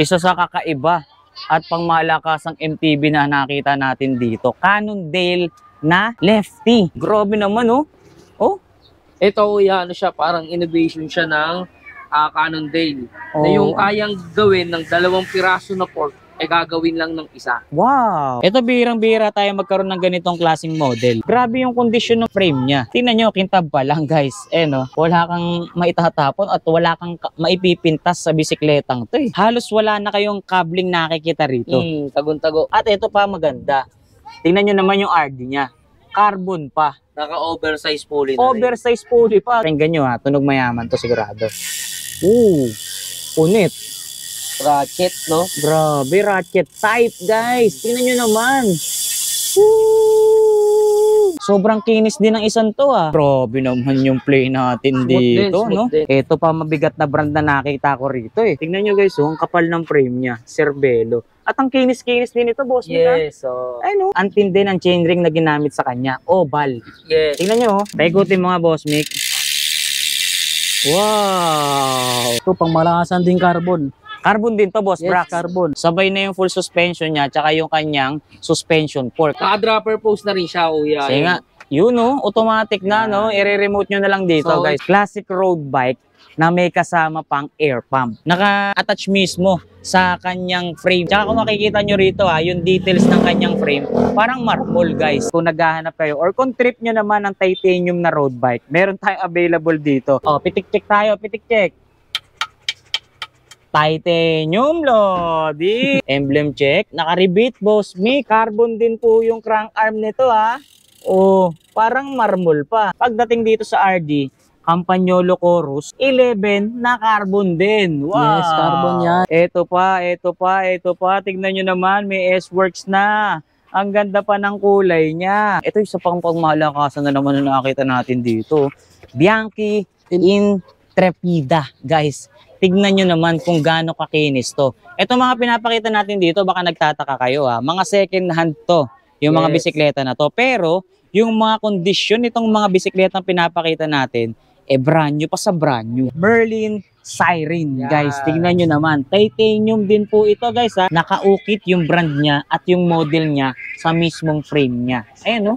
Isa sa kakaiba at pangmalakasang MTB na nakita natin dito. Cannondale na lefty. Grabe naman, oh. Oh. Ito, ano siya, parang innovation siya ng Cannondale. Na yung kayang gawin ng 2 piraso na fork, gagawin lang ng isa. Wow! Ito birang-bira tayo magkaroon ng ganitong klaseng model. Grabe yung kondisyon ng frame niya. Tingnan nyo, kintab pa lang guys. No? Wala kang maitatapon at wala kang maipipintas sa bisikletang to. Halos wala na kayong kabling nakikita rito. Tagon-tago. At ito pa maganda. Tingnan nyo naman yung RD niya. Carbon pa. Naka-oversize pulley na Oversize pulley pa. Tingnan nyo ha, tunog mayaman to sigurado. Punit. Ratchet, no? Grabe, ratchet type, guys. Tingnan nyo naman. Sobrang kinis din ng isang to, ah. Grabe naman yung play natin dito, no? Ito pa mabigat na brand na nakita ko rito, eh. Tingnan nyo, guys, ang kapal ng frame niya. Cervelo. At ang kinis-kinis din ito, boss. Yes, Ay, no? Ang tindi ng chainring na ginamit sa kanya. Oval. Yes. Tingnan nyo, paikutin mga boss, Mick. Wow! Ito, pang malakasan din carbon. Carbon din to, boss, Yes, Brax. carbon. Sabay na yung full suspension niya, tsaka yung kanyang suspension fork. Naka-dropper post na rin siya, kuya. Kasi nga, yun, no? Automatic na, no? I-remote nyo na lang dito, So, guys. Classic road bike na may kasama pang air pump. Naka-attach mismo sa kanyang frame. Tsaka kung makikita nyo rito, yung details ng kanyang frame, parang marble, guys. Kung naghahanap kayo, or kung trip nyo naman ng titanium na road bike, meron tayong available dito. Pitik-check tayo, pitik-check. Titanium Lodi. Emblem check. Naka-rebate, boss. May carbon din po yung crank arm nito, ha. Parang marble pa. Pagdating dito sa RD, Campagnolo Chorus 11 na carbon din. Wow. Yes, carbon yan. Ito pa. Tignan nyo naman, may S-Works na. Ang ganda pa ng kulay niya. Ito yung sa pangmalakasan na naman na nakita natin dito. Bianchi Intrepida, guys. Tignan nyo naman kung gaano kakinis to. Ito mga pinapakita natin dito, baka nagtataka kayo, ha. Mga second hand to, yung mga bisikleta na to. Pero, yung mga kondisyon nitong mga bisikletang pinapakita natin, brand new pa sa brand new. Merlin Siren, guys. Tignan nyo naman. Titanium din po ito, guys, ha. Nakaukit yung brand niya at yung model niya sa mismong frame niya. Ayan, no?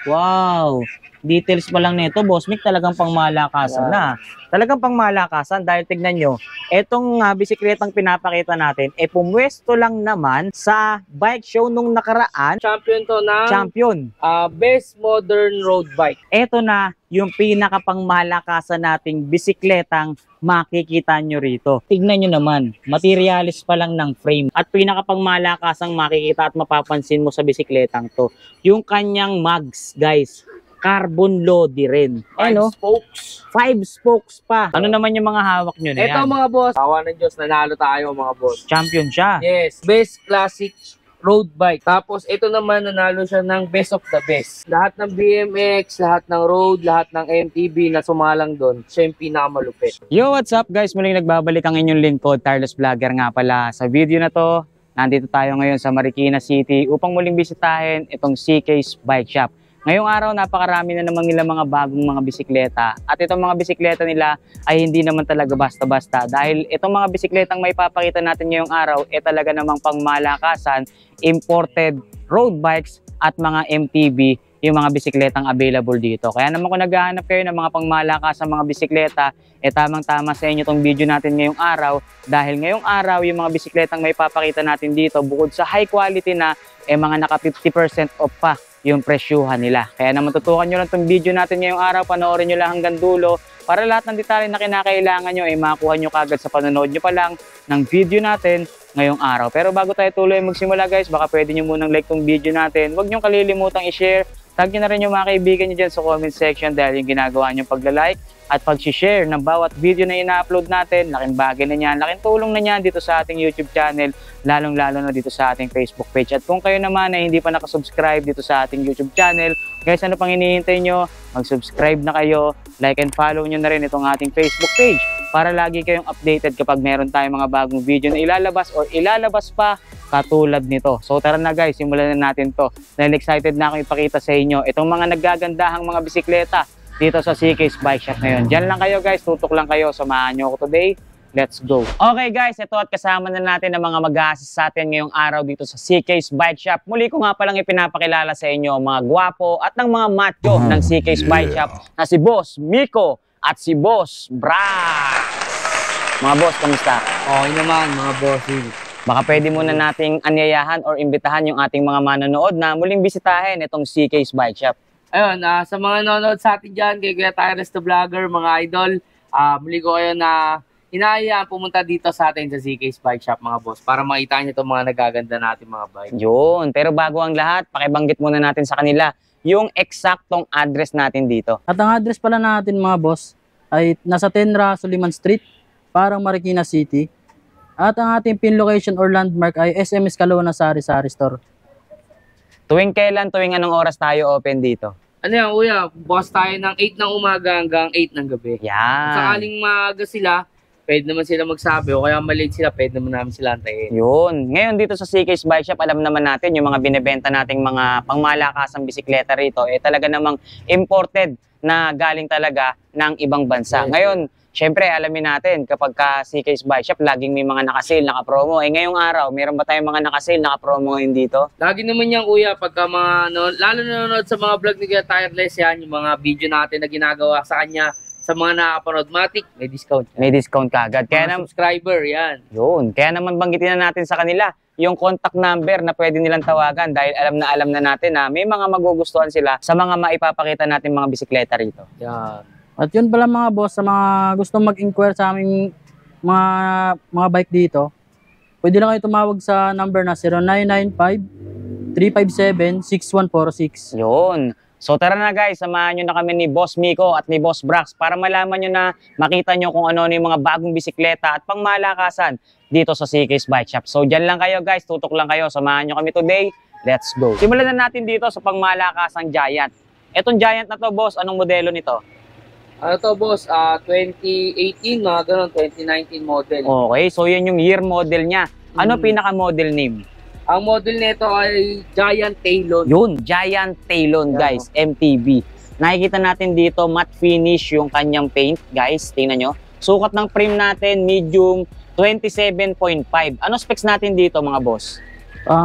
Wow! Details pa lang nito, boss Mick, talagang pangmalakasan na. Talagang pangmalakasan dahil tignan nyo, etong bisikletang pinapakita natin, pumwesto lang naman sa bike show nung nakaraan. Champion to na. Champion. Best modern road bike. Ito na yung pinakapangmalakasan nating bisikletang makikita nyo rito. Tignan nyo naman, materialis pa lang ng frame. At pinakapangmalakasang makikita at mapapansin mo sa bisikletang to, yung kanyang mags, guys. Carbon Lodi rin. 5 spokes. 5 spokes pa. Ano naman yung mga hawak nyo na yan? Ito mga boss. Awa ng Diyos, nanalo tayo mga boss. Champion siya. Yes. Best classic road bike. Tapos ito naman nanalo siya ng best of the best. Lahat ng BMX, lahat ng road, lahat ng MTB na sumalang doon, siya yung pinakamalupit. Yo, what's up guys? Muling nagbabalik ang inyong lingkod, Carlos Vlogger nga pala. Sa video na to, nandito tayo ngayon sa Marikina City upang muling bisitahin itong CK's Bike Shop. Ngayong araw, napakarami na naman nila mga bagong mga bisikleta. At itong mga bisikleta nila ay hindi naman talaga basta-basta. Dahil itong mga bisikletang may papakita natin ngayong araw, talaga namang pangmalakasan, imported road bikes at mga MTB, yung mga bisikletang available dito. Kaya naman kung naghahanap kayo ng mga pangmalakasan mga bisikleta, tamang-tama sa inyo itong video natin ngayong araw. Dahil ngayong araw, yung mga bisikletang may papakita natin dito, bukod sa high quality na, mga naka 50% off pa yung presyuhan nila. Kaya naman tutukan nyo lang itong video natin ngayong araw, panoorin nyo lang hanggang dulo para lahat ng detalye na kinakailangan nyo ay makuha nyo kagad sa panonood nyo pa lang ng video natin ngayong araw. Pero bago tayo tuloy magsimula guys, baka pwede nyo munang like tong video natin. Huwag nyo kalilimutang i-share. Tag nyo na rin yung mga kaibigan nyo dyan sa comment section dahil yung ginagawa nyo pagla-like at pag-share ng bawat video na ina-upload natin, laking bagay na yan, laking tulong na yan dito sa ating YouTube channel, lalong-lalo na dito sa ating Facebook page. At kung kayo naman ay hindi pa nakasubscribe dito sa ating YouTube channel, guys, ano pang hinihintay nyo? Mag-subscribe na kayo, like and follow nyo na rin itong ating Facebook page para lagi kayong updated kapag meron tayong mga bagong video na ilalabas or ilalabas pa katulad nito. So tara na guys, simulan na natin to. Dahil excited na akong ipakita sa inyo itong mga naggagandahang mga bisikleta dito sa CK's Bike Shop ngayon. Diyan lang kayo guys, tutok lang kayo, samahan nyo ako today Let's go. Okay guys, ito at kasama na natin ang mga mag-a-assist sa atin ngayong araw dito sa CK's Bike Shop. Muli ko nga palang ipinapakilala sa inyo ang mga gwapo at ng mga macho ng CK's Bike Shop na si Boss Miko at si Boss Brax. Mga boss, kamusta? Okay naman mga bossing. Baka pwede muna nating anyayahan or imbitahan yung ating mga manonood na muling bisitahin itong CK's Bike Shop. Ayun, sa mga nanonood sa atin dyan, kay Kuya Tyrus the Vlogger, mga idol, muli ko kayo na hinahayaan pumunta dito sa atin sa CK's Bike Shop mga boss para makita nyo itong mga nagaganda natin mga bike. Yun, pero bago ang lahat, pakibanggit muna natin sa kanila yung eksaktong address natin dito. At ang address pala natin mga boss ay nasa 10 Suliman Street, Parang Marikina City. At ang ating pin location or landmark ay SMS Calona Sari-Sari Store. Tuwing anong oras tayo open dito? Ano yan kuya, bukas tayo ng 8 ng umaga hanggang 8 ng gabi. Yan. Sakaling maaga sila, pwede naman sila magsabi o kaya malate sila, pwede naman namin sila antayin. Yun. Ngayon dito sa CK's Bike Shop, alam naman natin yung mga binebenta nating mga pangmalakasang bisikleta rito, talaga namang imported na galing talaga ng ibang bansa. Yes. Ngayon, syempre alamin natin kapag ka CK's Bike Shop, laging may mga naka-sale, naka-promo. Ngayong araw, meron ba tayong mga naka-sale, naka-promo ngayon dito? Lagi naman yan kuya, pagka mga, lalo nanonood sa mga vlog ni Kuya Tireless yan, yung mga video natin na ginagawa sa kanya, sa mga nakapanood, matik, may discount. May discount ka agad. Kaya Mga subscriber, yan. Yun. Kaya naman banggitin na natin sa kanila yung contact number na pwede nilang tawagan dahil alam na natin na may mga magugustuhan sila sa mga maipapakita natin mga bisikleta rito. Yan. At yun pala mga boss, sa mga gustong mag-inquire sa aming mga bike dito, pwede lang kayo tumawag sa number na 0995-357-6146. Yun. So tara na guys, samahan nyo na kami ni Boss Miko at ni Boss Brax para malaman nyo na makita nyo kung ano yung mga bagong bisikleta at pangmalakasan dito sa CK's Bike Shop. So dyan lang kayo guys, tutok lang kayo, samahan nyo kami today. Let's go. Simulan na natin dito sa pangmalakasang Giant. Etong Giant na to boss, anong modelo nito? Ano to boss, 2018, mga ganun, 2019 model. Okay, so yan yung year model niya. Ano pinaka-model name? Ang model nito ay Giant Talon. Yun, Giant Talon guys, MTB. Nakikita natin dito, matte finish yung kanyang paint guys, tingnan nyo. Sukat ng frame natin, medium 27.5. Ano specs natin dito mga boss?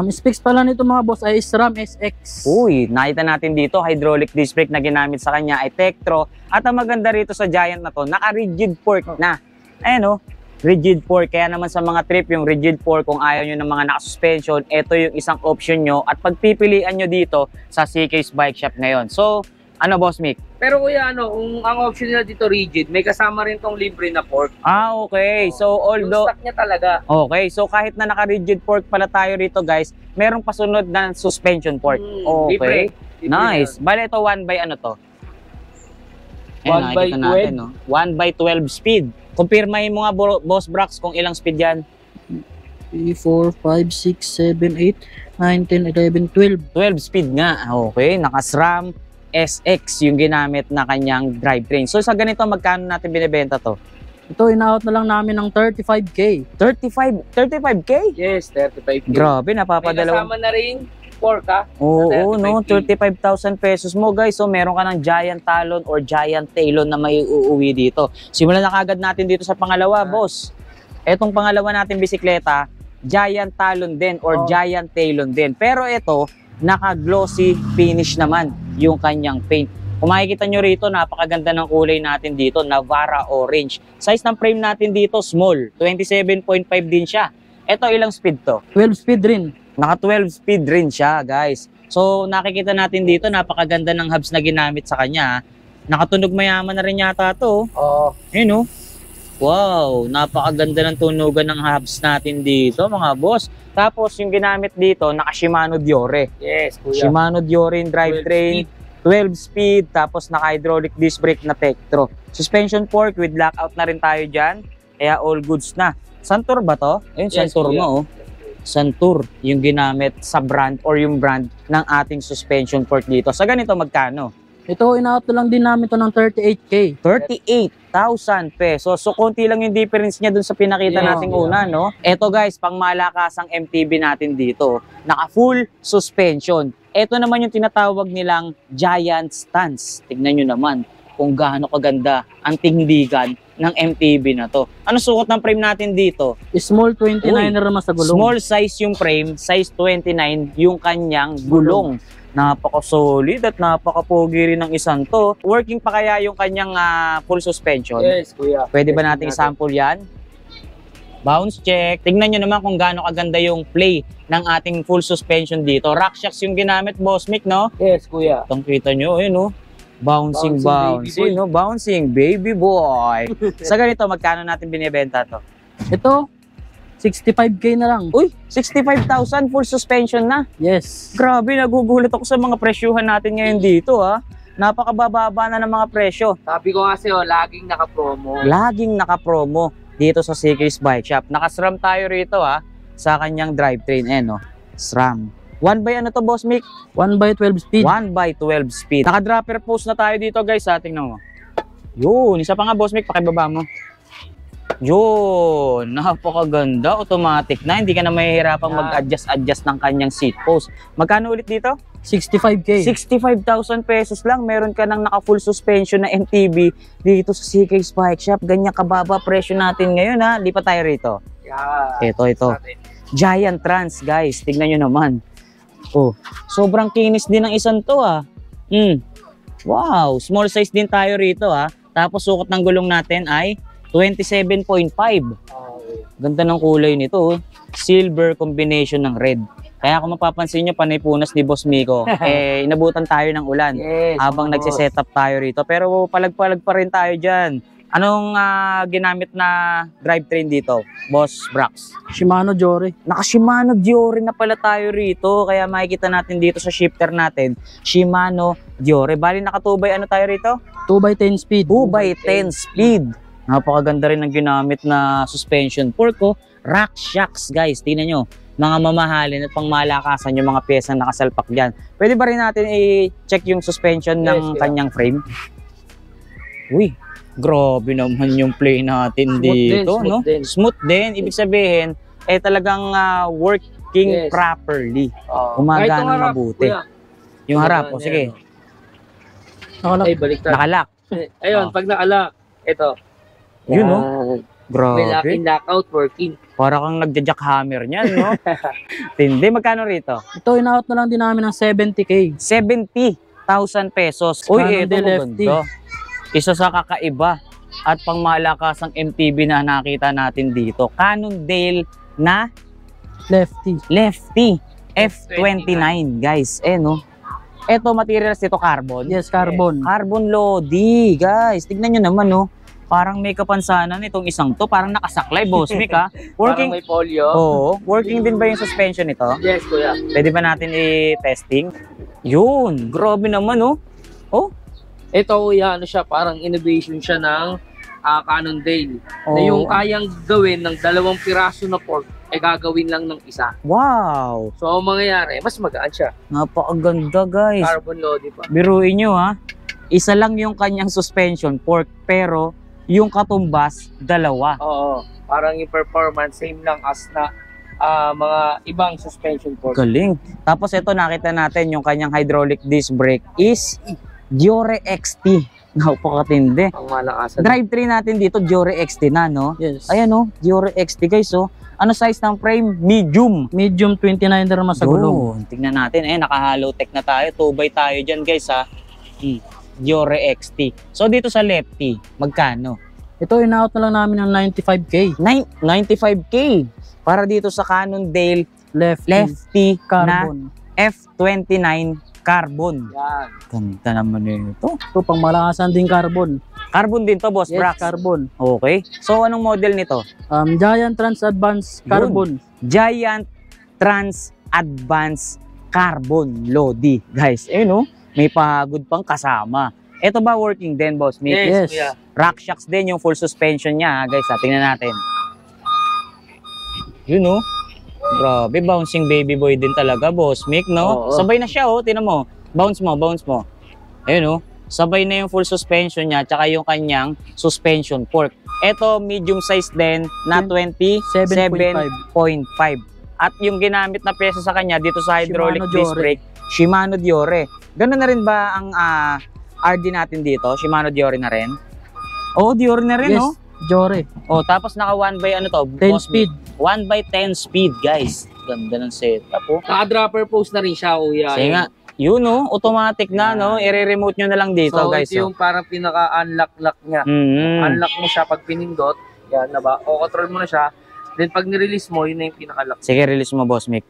Specs pala nito mga boss ay SRAM SX. Uy, nakita natin dito, hydraulic disc brake na ginamit sa kanya ay Tektro. At ang maganda rito sa Giant na to, naka-rigid fork na. Ayan o, rigid fork. Kaya naman sa mga trip, yung rigid fork, kung ayaw nyo ng mga naka-suspension, ito yung isang option nyo at pagpipilian nyo dito sa CK's Bike Shop ngayon. So, ano boss Mick? Pero kuya, kung ang option nila dito rigid, may kasama rin tong libre na fork. Okay. So, although... Yung stock niya talaga. Okay, so kahit na naka-rigid fork pala tayo rito guys, merong pasunod na suspension fork. Okay. Libre Nice. Bale, ito 1 by ano to? 1 by 12. No? 1 by 12 speed. Kumpirmahin mo nga, Boss Brax, kung ilang speed yan. 3, 4, 5, 6, 7, 8, 9, 10, 11, 12. 12 speed nga. Okay, naka-SRAM SX yung ginamit na kanyang drivetrain. So sa ganito, magkano natin binibenta to? Ito, in-out na lang namin ng 35K. 35K? Yes, 35K. Grabe, May napapadalawa. kasama na rin fork ha. Oo, no, 35K. 35,000 pesos mo guys. So meron ka ng Giant Talon or Giant Talon na may uuwi dito. Simulan na kagad natin dito sa pangalawa, boss. Etong pangalawa natin bisikleta, Giant Talon din or Giant Talon din. Pero ito, naka-glossy finish naman yung kanyang paint. Kung makikita nyo rito, napakaganda ng kulay natin dito, Navara Orange. Size ng frame natin dito, small. 27.5 din siya. Ito, ilang speed to? 12 speed rin. Naka 12 speed rin siya, guys. So, nakikita natin dito, napakaganda ng hubs na ginamit sa kanya. Nakatunog mayaman na rin yata to. Yun, oh. Wow, napakaganda ng tunugan ng hubs natin dito, mga boss. Tapos, yung ginamit dito, naka Shimano Diore. Yes, kuya. Shimano Diore drivetrain, 12 speed, tapos naka-hydraulic disc brake na Tektro. Suspension fork with lockout na rin tayo dyan. Kaya all goods na. Santur ba to? Ayun, Yes, Santur kuya. mo, oh. Santur, yung ginamit sa brand or yung brand ng ating suspension fork dito. Sa ganito, magkano? Ito, in-out na lang din namin to ng 38K. 38,000 pesos. So, konti lang yung difference niya dun sa pinakita nating una, no? Eto guys, pang malakasang MTB natin dito. Naka-full suspension. Ito naman yung tinatawag nilang Giant Stance. Tignan nyo naman. kung gaano kaganda ang tindigan ng MTB na to. Ano sukat ng frame natin dito? Small 29er naman sa gulong. Small size yung frame, size 29 yung kanyang gulong. Napaka-solid at napaka-pogi rin ng isang to. Working pa kaya yung kanyang full suspension? Yes, kuya. Pwede ba nating sample yan? Bounce check. Tingnan nyo naman kung gaano kaganda yung play ng ating full suspension dito. Rock shocks yung ginamit, Boss Mick, no? Yes, kuya. Itong kita nyo, ayun, no? Bouncing, Bouncing, no? Bouncing, baby boy. Sa ganito, magkano natin binibenta to? Ito, 65K na lang. Uy, 65,000 full suspension na. Yes. Grabe, nagugulat ako sa mga presyuhan natin ngayon dito, ha? Napakabababa na ng mga presyo. Sabi ko nga sa'yo, laging naka-promo. Laging naka-promo dito sa CK's Bike Shop. Naka-SRAM tayo rito, ha? Sa kanyang drivetrain, no? SRAM. 1 by ano to, Boss Mick? 1 by 12 speed. 1 by 12 speed. Naka-dropper post na tayo dito, guys, ha? Tingnan mo. Yun, isa pa nga, Boss Mick, pakibaba mo. Yun, napakaganda, automatic na. Hindi ka na mahihirapang mag-adjust ng kanyang seat post. Magkano ulit dito? 65K. 65,000 pesos lang. Meron ka ng naka-full suspension na MTB dito sa CK's Bike Shop. Ganyan kababa presyo natin ngayon, ha? Di pa tayo rito. Yeah. Ito. Giant Trans, guys. Tignan nyo naman. Oh, sobrang kinis din ng isang to, ha? Wow, small size din tayo rito, ha? Tapos sukat ng gulong natin ay 27.5. Ganda ng kulay nito, oh. Silver combination ng red. Kaya kung mapapansin nyo, panay punas ni Boss Miko, inabutan tayo ng ulan habang nagsiset up tayo rito. Pero palag-palag pa rin tayo dyan. Anong ginamit na drivetrain dito, Boss Brax? Shimano Jory. Naka-Shimano Diore na pala tayo rito. Kaya makikita natin dito sa shifter natin, Shimano Diore. Bali naka 2 by ano tayo rito? 2 by 10 speed. 2 by 10 speed. Napakaganda rin ng ginamit na suspension fork, oh. Rock shocks, guys. Tingnan nyo. Mga mamahalin at pangmalakasan yung mga piyesang nakasalpak dyan. Pwede ba rin natin i-check yung suspension ng kanyang frame? Uy, grabe naman yung play natin dito, no? Smooth din. Ibig sabihin, talagang working properly. Gumagana mabuti. Kuya. Yung harap, sige. Ay, baliktad. Nakalak. Ayun, pag nakalak, ito. Yun, no? Grabe. May lock-in, lock-out, working. Para kang nagja-jackhammer niyan, no? Tindi. Magkano rito? Ito, in-out na lang din namin ng 70K. 70,000 pesos. Uy, Canon ito Lefty. maganda. Isa sa kakaiba at pangmalakasang MTB na nakita natin dito. Cannondale na Lefty. F29, guys. No? Ito, materials dito, carbon. Yes, carbon. Carbon Lodi, guys. Tignan nyo naman, no? Parang may kapansanan itong isang to. Parang nakasaklay, Boss Mick, ha? Parang may polio. Oo. Working din ba yung suspension nito? Yes, kuya. Pwede ba natin i-testing? Yun. Grabe naman, no? Oh. Ito, kuya, ano siya, parang innovation siya ng Cannondale. Na yung kayang gawin ng 2 piraso na fork, gagawin lang ng isa. Wow. So, ang mangyayari, mas magaan siya. Napakaganda, guys. Carbon Lodi pa. Biruin nyo, ha? Isa lang yung kanyang suspension fork, pero yung katumbas, 2. Oo. Parang yung performance, same lang as na mga ibang suspension fork. Galing. Tapos ito, nakita natin yung kanyang hydraulic disc brake is Diore XT. Napakatindi. Ang malakasan. Drivetrain natin dito, Diore XT na, no? Yes. Ayan, no? Diore XT, guys, oh. Ano size ng frame? Medium. Medium 29er naman sa gulong. Yun. Tingnan natin, naka-hollow tech na tayo. 2 by tayo dyan, guys, ha? Diore XT. So, dito sa Lefty, magkano? Ito, in-out na lang namin ng 95K. 95K. Para dito sa Cannondale Lefty Carbon. na F29 Carbon. Yan. Ganda naman ito. Ito, pang malakasan din carbon. Carbon din to, Boss Yes, Brax. carbon. Okay. So, anong model nito? Giant Trans Advance Carbon. Giant Trans Advance Carbon Lodi. Guys, no? May pagod pang kasama. Ito ba working din, Boss Mick? Yes. Kuya. Rock shocks din yung full suspension niya, guys. Tingnan natin. Yun, no? Grabe, bouncing baby boy din talaga, Boss Mick, no? Oo. Sabay na siya, oh. Tingnan mo. Bounce mo. Ayun, no? Sabay na yung full suspension niya, tsaka yung kanyang suspension fork. Ito, medium size din na 27.5. At yung ginamit na pyesa sa kanya dito sa hydraulic Shimano disc Diore. brake, Shimano Diore. Ganun na rin ba ang RD natin dito, Shimano Diore na rin. Oh, Diore na rin, Yes, no? Jore. Oh, tapos naka 1 by ano to? 10 Boss speed. 1 by 10 speed, guys. Ganda ng setup, oh. Naka-dropper post na rin siya, kuya. Kasi nga, yun, no? Automatic na, no? I-remote nyo na lang dito, So, guys. ito yung parang pinaka-unlock niya. Unlock mo siya pag pinindot. Yan na ba? O control mo na siya. Then pag nirelease mo, yun na yung pinaka-lock. Sige, release mo, Boss Mick.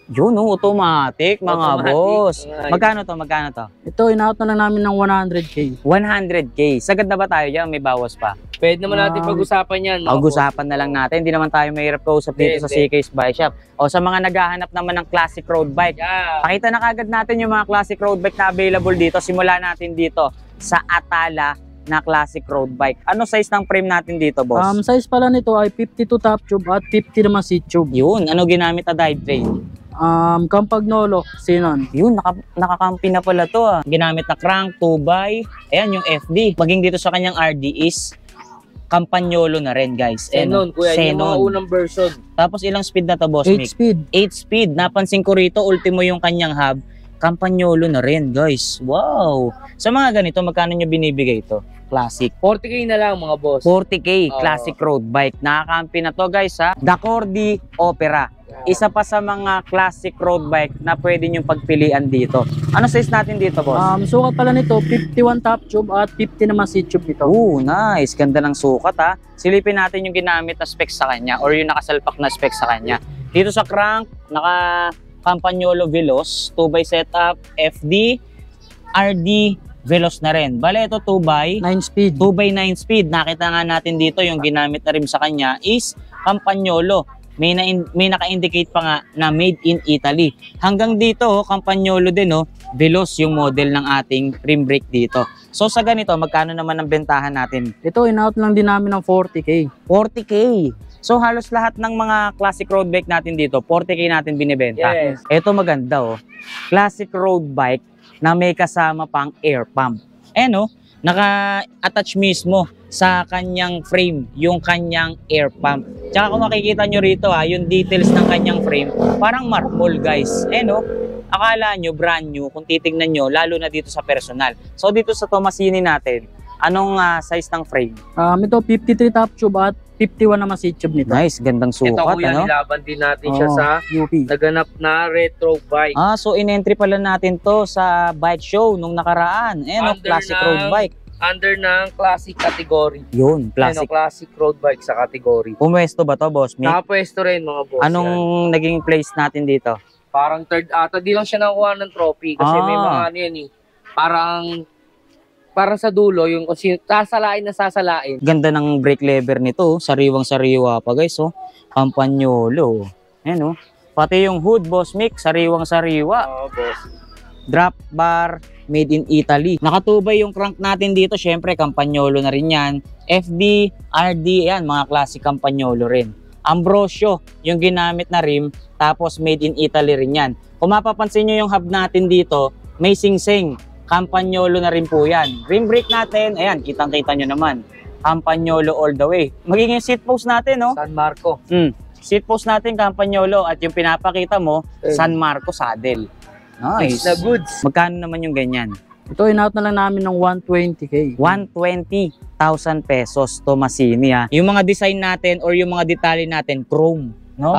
Yun, no? Automatic, mga Automatic. boss. Ay. Magkano to? Magkano to? Ito, in-out na lang namin ng 100K. 100K. Sagad na ba tayo dyan? May bawas pa. Pwede naman natin pag-usapan yan. mga Pag-usapan na lang natin. Hindi naman tayo mahirap kausap dito sa Hindi. CK's Bike Shop. O sa mga naghahanap naman ng classic road bike, boss. Yeah. pakita na kagad natin yung mga classic road bike na available dito. Simula natin dito sa Atala na classic road bike. Ano size ng frame natin dito, boss? Size pala nito ay 52 top tube at 50 naman seat tube. Yun, ano ginamit na dive train? Campagnolo, Xenon. Yun, nakakampi na pala to ah. Ginamit na crank, 2x, ayan yung FD. Maging dito sa kanyang RD is Campagnolo na rin, guys. Xenon, kuya. Yung mga Xenon. unang version. Tapos ilang speed na to, boss 8 Mick? speed. 8 speed. Napansin ko rito, ultimo yung kanyang hub. Campagnolo na rin, guys. Wow! Sa mga ganito, magkano nyo binibigay ito? Classic. 40K na lang, mga boss. 40K, Oo. classic road bike. Nakakampi na to, guys, ha? Dacordi Opera. Isa pa sa mga classic road bike na pwede nyo pagpilian dito. Ano size natin dito, boss? Sukat pala nito, 51 top tube at 50 naman seat tube nito. Nice. Ganda ng sukat, ha? Silipin natin yung ginamit na specs sa kanya or yung nakasalpak na specs sa kanya. Dito sa crank, naka Campagnolo Veloz, 2x setup, FD, RD, Veloz na rin. Bale, ito 2x, 9 speed. 2x9 speed. Nakita nga natin dito yung ginamit na rim sa kanya is Campagnolo. May naka-indicate pa nga na made in Italy. Hanggang dito, Campagnolo din, Veloz yung model ng ating rim brake dito. So sa ganito, magkano naman ang bentahan natin? Ito, in-out lang din namin ng 40K. 40K. So halos lahat ng mga classic road bike natin dito, 40K natin binibenta. Yes. Ito maganda, classic road bike na may kasama pang air pump. Naka-attach mismo sa kanyang frame yung kanyang air pump. Tsaka kung makikita nyo rito yung details ng kanyang frame, parang marble, guys. Akala nyo brand new kung titignan nyo, lalo na dito sa personal. So dito sa Tomasini natin, anong size ng frame? Ito, 53 top tube at 51 naman seat tube nito. Nice, gandang sukat, Ito, kuya, nilaban din natin siya sa UP. naganap na retro bike. So in-entry pala natin to sa bike show nung nakaraan. Under Classic ng- road bike. Under ng classic category. Yun, classic. Classic road bike sa category. Pumwesto ba to, boss Mick? Nakapwesto rin, mga boss. Anong yan. naging place natin dito? Parang third ata. Di lang siya nakuha ng trophy. Kasi may mga Ah. ano yan parang sa dulo, yung kung sino, sasalain na sasalain. Ganda ng brake lever nito, sariwang-sariwa pa, guys, Campagnolo. Ayan, Pati yung hood, boss Mick, sariwang-sariwa. Oo, boss. Drop bar, made in Italy. Nakatubay yung crank natin dito, syempre, Campagnolo na rin yan. FD, RD, yan, mga classic Campagnolo rin. Ambrosio, yung ginamit na rim, tapos made in Italy rin yan. Kung mapapansin nyo yung hub natin dito, may sing-sing. Campagnolo na rin po yan. Rim brake natin, ayan, kitang-kita nyo naman. Campagnolo all the way. Magiging seat post natin, San Marco. Seat post natin, Campagnolo, at yung pinapakita mo, San Marco saddle. Nice. Na goods. Magkano naman yung ganyan? Ito, in-out na lang namin ng 120K. 120,000 pesos, Tomasini, ha. Yung mga design natin or yung mga detalye natin, chrome, no?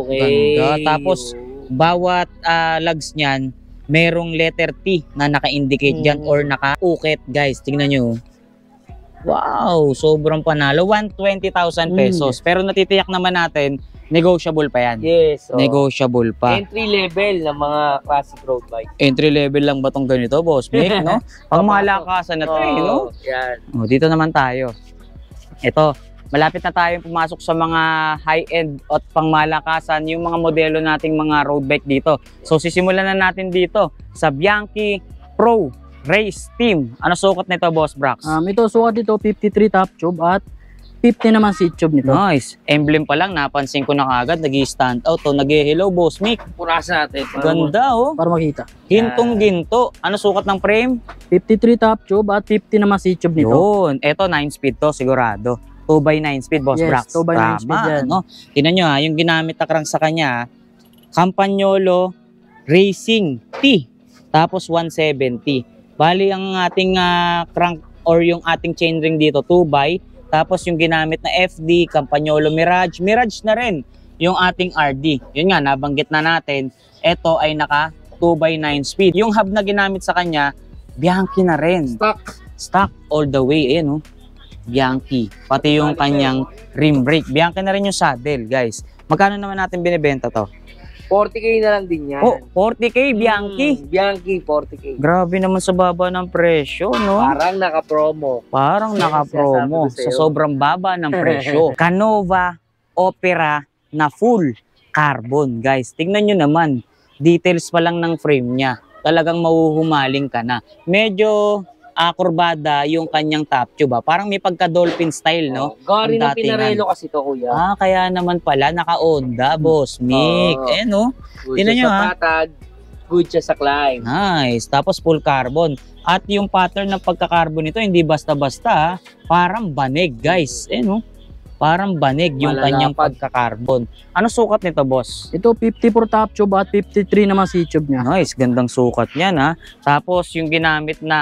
Okay. Ganda. Tapos, bawat lugs niyan, merong letter T na naka-indicate dyan or naka-ukit, guys. Tingnan nyo. Wow, sobrang panalo. 120,000 pesos. Pero natitiyak naman natin, negotiable pa yan. Yes. Negotiable pa. Entry level ng mga classic road bike. Entry level lang ba tong ganito, boss Mick, no? Pang malakasan na to, no? Yan. Dito naman tayo. Ito, malapit na tayong pumasok sa mga high-end at pangmalakasan, yung mga modelo nating mga road bike dito. So sisimulan na natin dito sa Bianchi Pro Race Team. Ano sukat nito, Boss Brax? Ito, sukat dito, 53 top tube at 50 naman seat tube nito. Nice. Emblem pa lang, napansin ko na kagad, nag-stand out. Nag-hello, Boss Mick. Punasan natin. Ganda, Para makita. Hintong-ginto. Ano sukat ng frame? 53 top tube at 50 naman seat tube nito. Yun. Ito, 9 speed to, sigurado. 2x9 speed, Boss Yes, Brax. 2x9 speed yan. Tingnan nyo, yung ginamit na crank sa kanya, Campagnolo Racing T. Tapos 170. Bali, ang ating crank or yung ating chainring dito, 2x. Tapos yung ginamit na FD, Campagnolo Mirage. Mirage na rin yung ating RD. Yun nga, nabanggit na natin. Ito ay naka 2x9 speed. Yung hub na ginamit sa kanya, Bianchi na rin. Stock all the way. Ayan, oh. Bianchi. Pati yung kanyang rim brake. Bianchi na rin yung saddle, guys. Magkano naman natin binibenta to? 40K na lang din yan. Oh, 40K, Bianchi. Bianchi, 40K. Grabe naman sa baba ng presyo, no? Parang naka-promo. Parang naka-promo sa sobrang baba ng presyo. Canova Opera na full carbon, guys. Tingnan nyo naman. Details pa lang ng frame niya. Talagang mahuhumaling ka na. Medyo kurbada yung kanyang top tube. Parang may pagka-dolphin style, no? Gari ng Ang datingan. Pinarello kasi to, kuya. Kaya naman pala, naka-Honda, boss Mick. Oo. No? Good Tingnan siya nyo, sa patag, good siya sa climb. Nice. Tapos full carbon. At yung pattern ng pagka-carbon nito, hindi basta-basta. Parang banig, guys. No? Parang banig yung kanyang pagka-carbon. Ano sukat nito, boss? Ito 54 top tube at 53 naman C-tube niya. Nice. Gandang sukat niyan, ha? Tapos yung ginamit na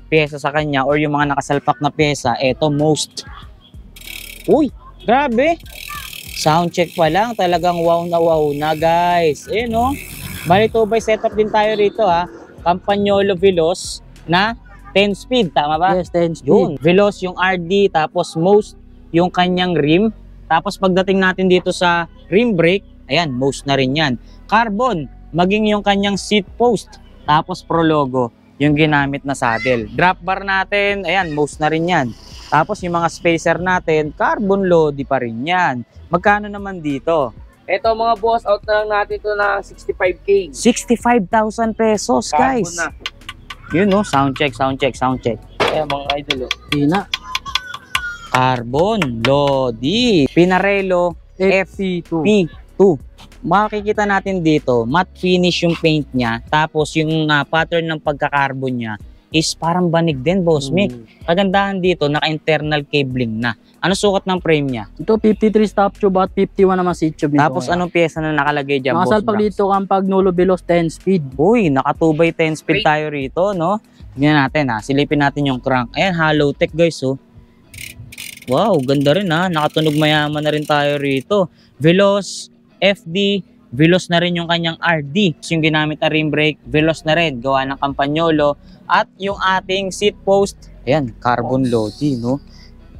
pyesa sa kanya or yung mga nakasalpak na pyesa, eto most. Uy, grabe. Sound check pa lang, talagang wow na guys. Ayun, no? Bali 2x setup din tayo rito, ha. Campagnolo Veloz na 10 speed, tama ba? Yes, 10 speed. Yun, Veloz yung RD, tapos most yung kanyang rim. Tapos pagdating natin dito sa rim brake, ayan, most na rin yan. Carbon, maging yung kanyang seat post. Tapos Prologo, yung ginamit na saddle. Drop bar natin, ayan, most na rin yan. Tapos yung mga spacer natin, carbon Lodi pa rin yan. Magkano naman dito? Ito mga boss, out na lang natin ito na 65K. 65,000 pesos, Carbon guys. na. Yun, no? Sound check. Ayan mga idol. Pina. Carbon Lodi. Pinarello FP2. P2. Makikita natin dito, matte finish yung paint niya. Tapos yung pattern ng pagka-carbon niya is parang banig din, boss Mick. Kagandahan dito, naka-internal cabling na. Ano sukat ng frame niya? Ito 53 top tube at 51 naman C-tube nito. Tapos anong pyesa na nakalagay dyan, boss Nakasalpag Brax? dito Campagnolo Veloz 10 speed. Uy, naka 2x10 speed tayo rito, no? Tingnan natin, ha. Silipin natin yung crank. Ayan, hollow tech, guys, oh. Wow, ganda rin, ha. Nakatunog mayaman na rin tayo rito. Veloz, FD, Veloz na rin yung kanyang RD. Yung ginamit na rim brake, Veloz na rin. Gawa ng Campagnolo. At yung ating seat post, ayan, carbon Lodi, no?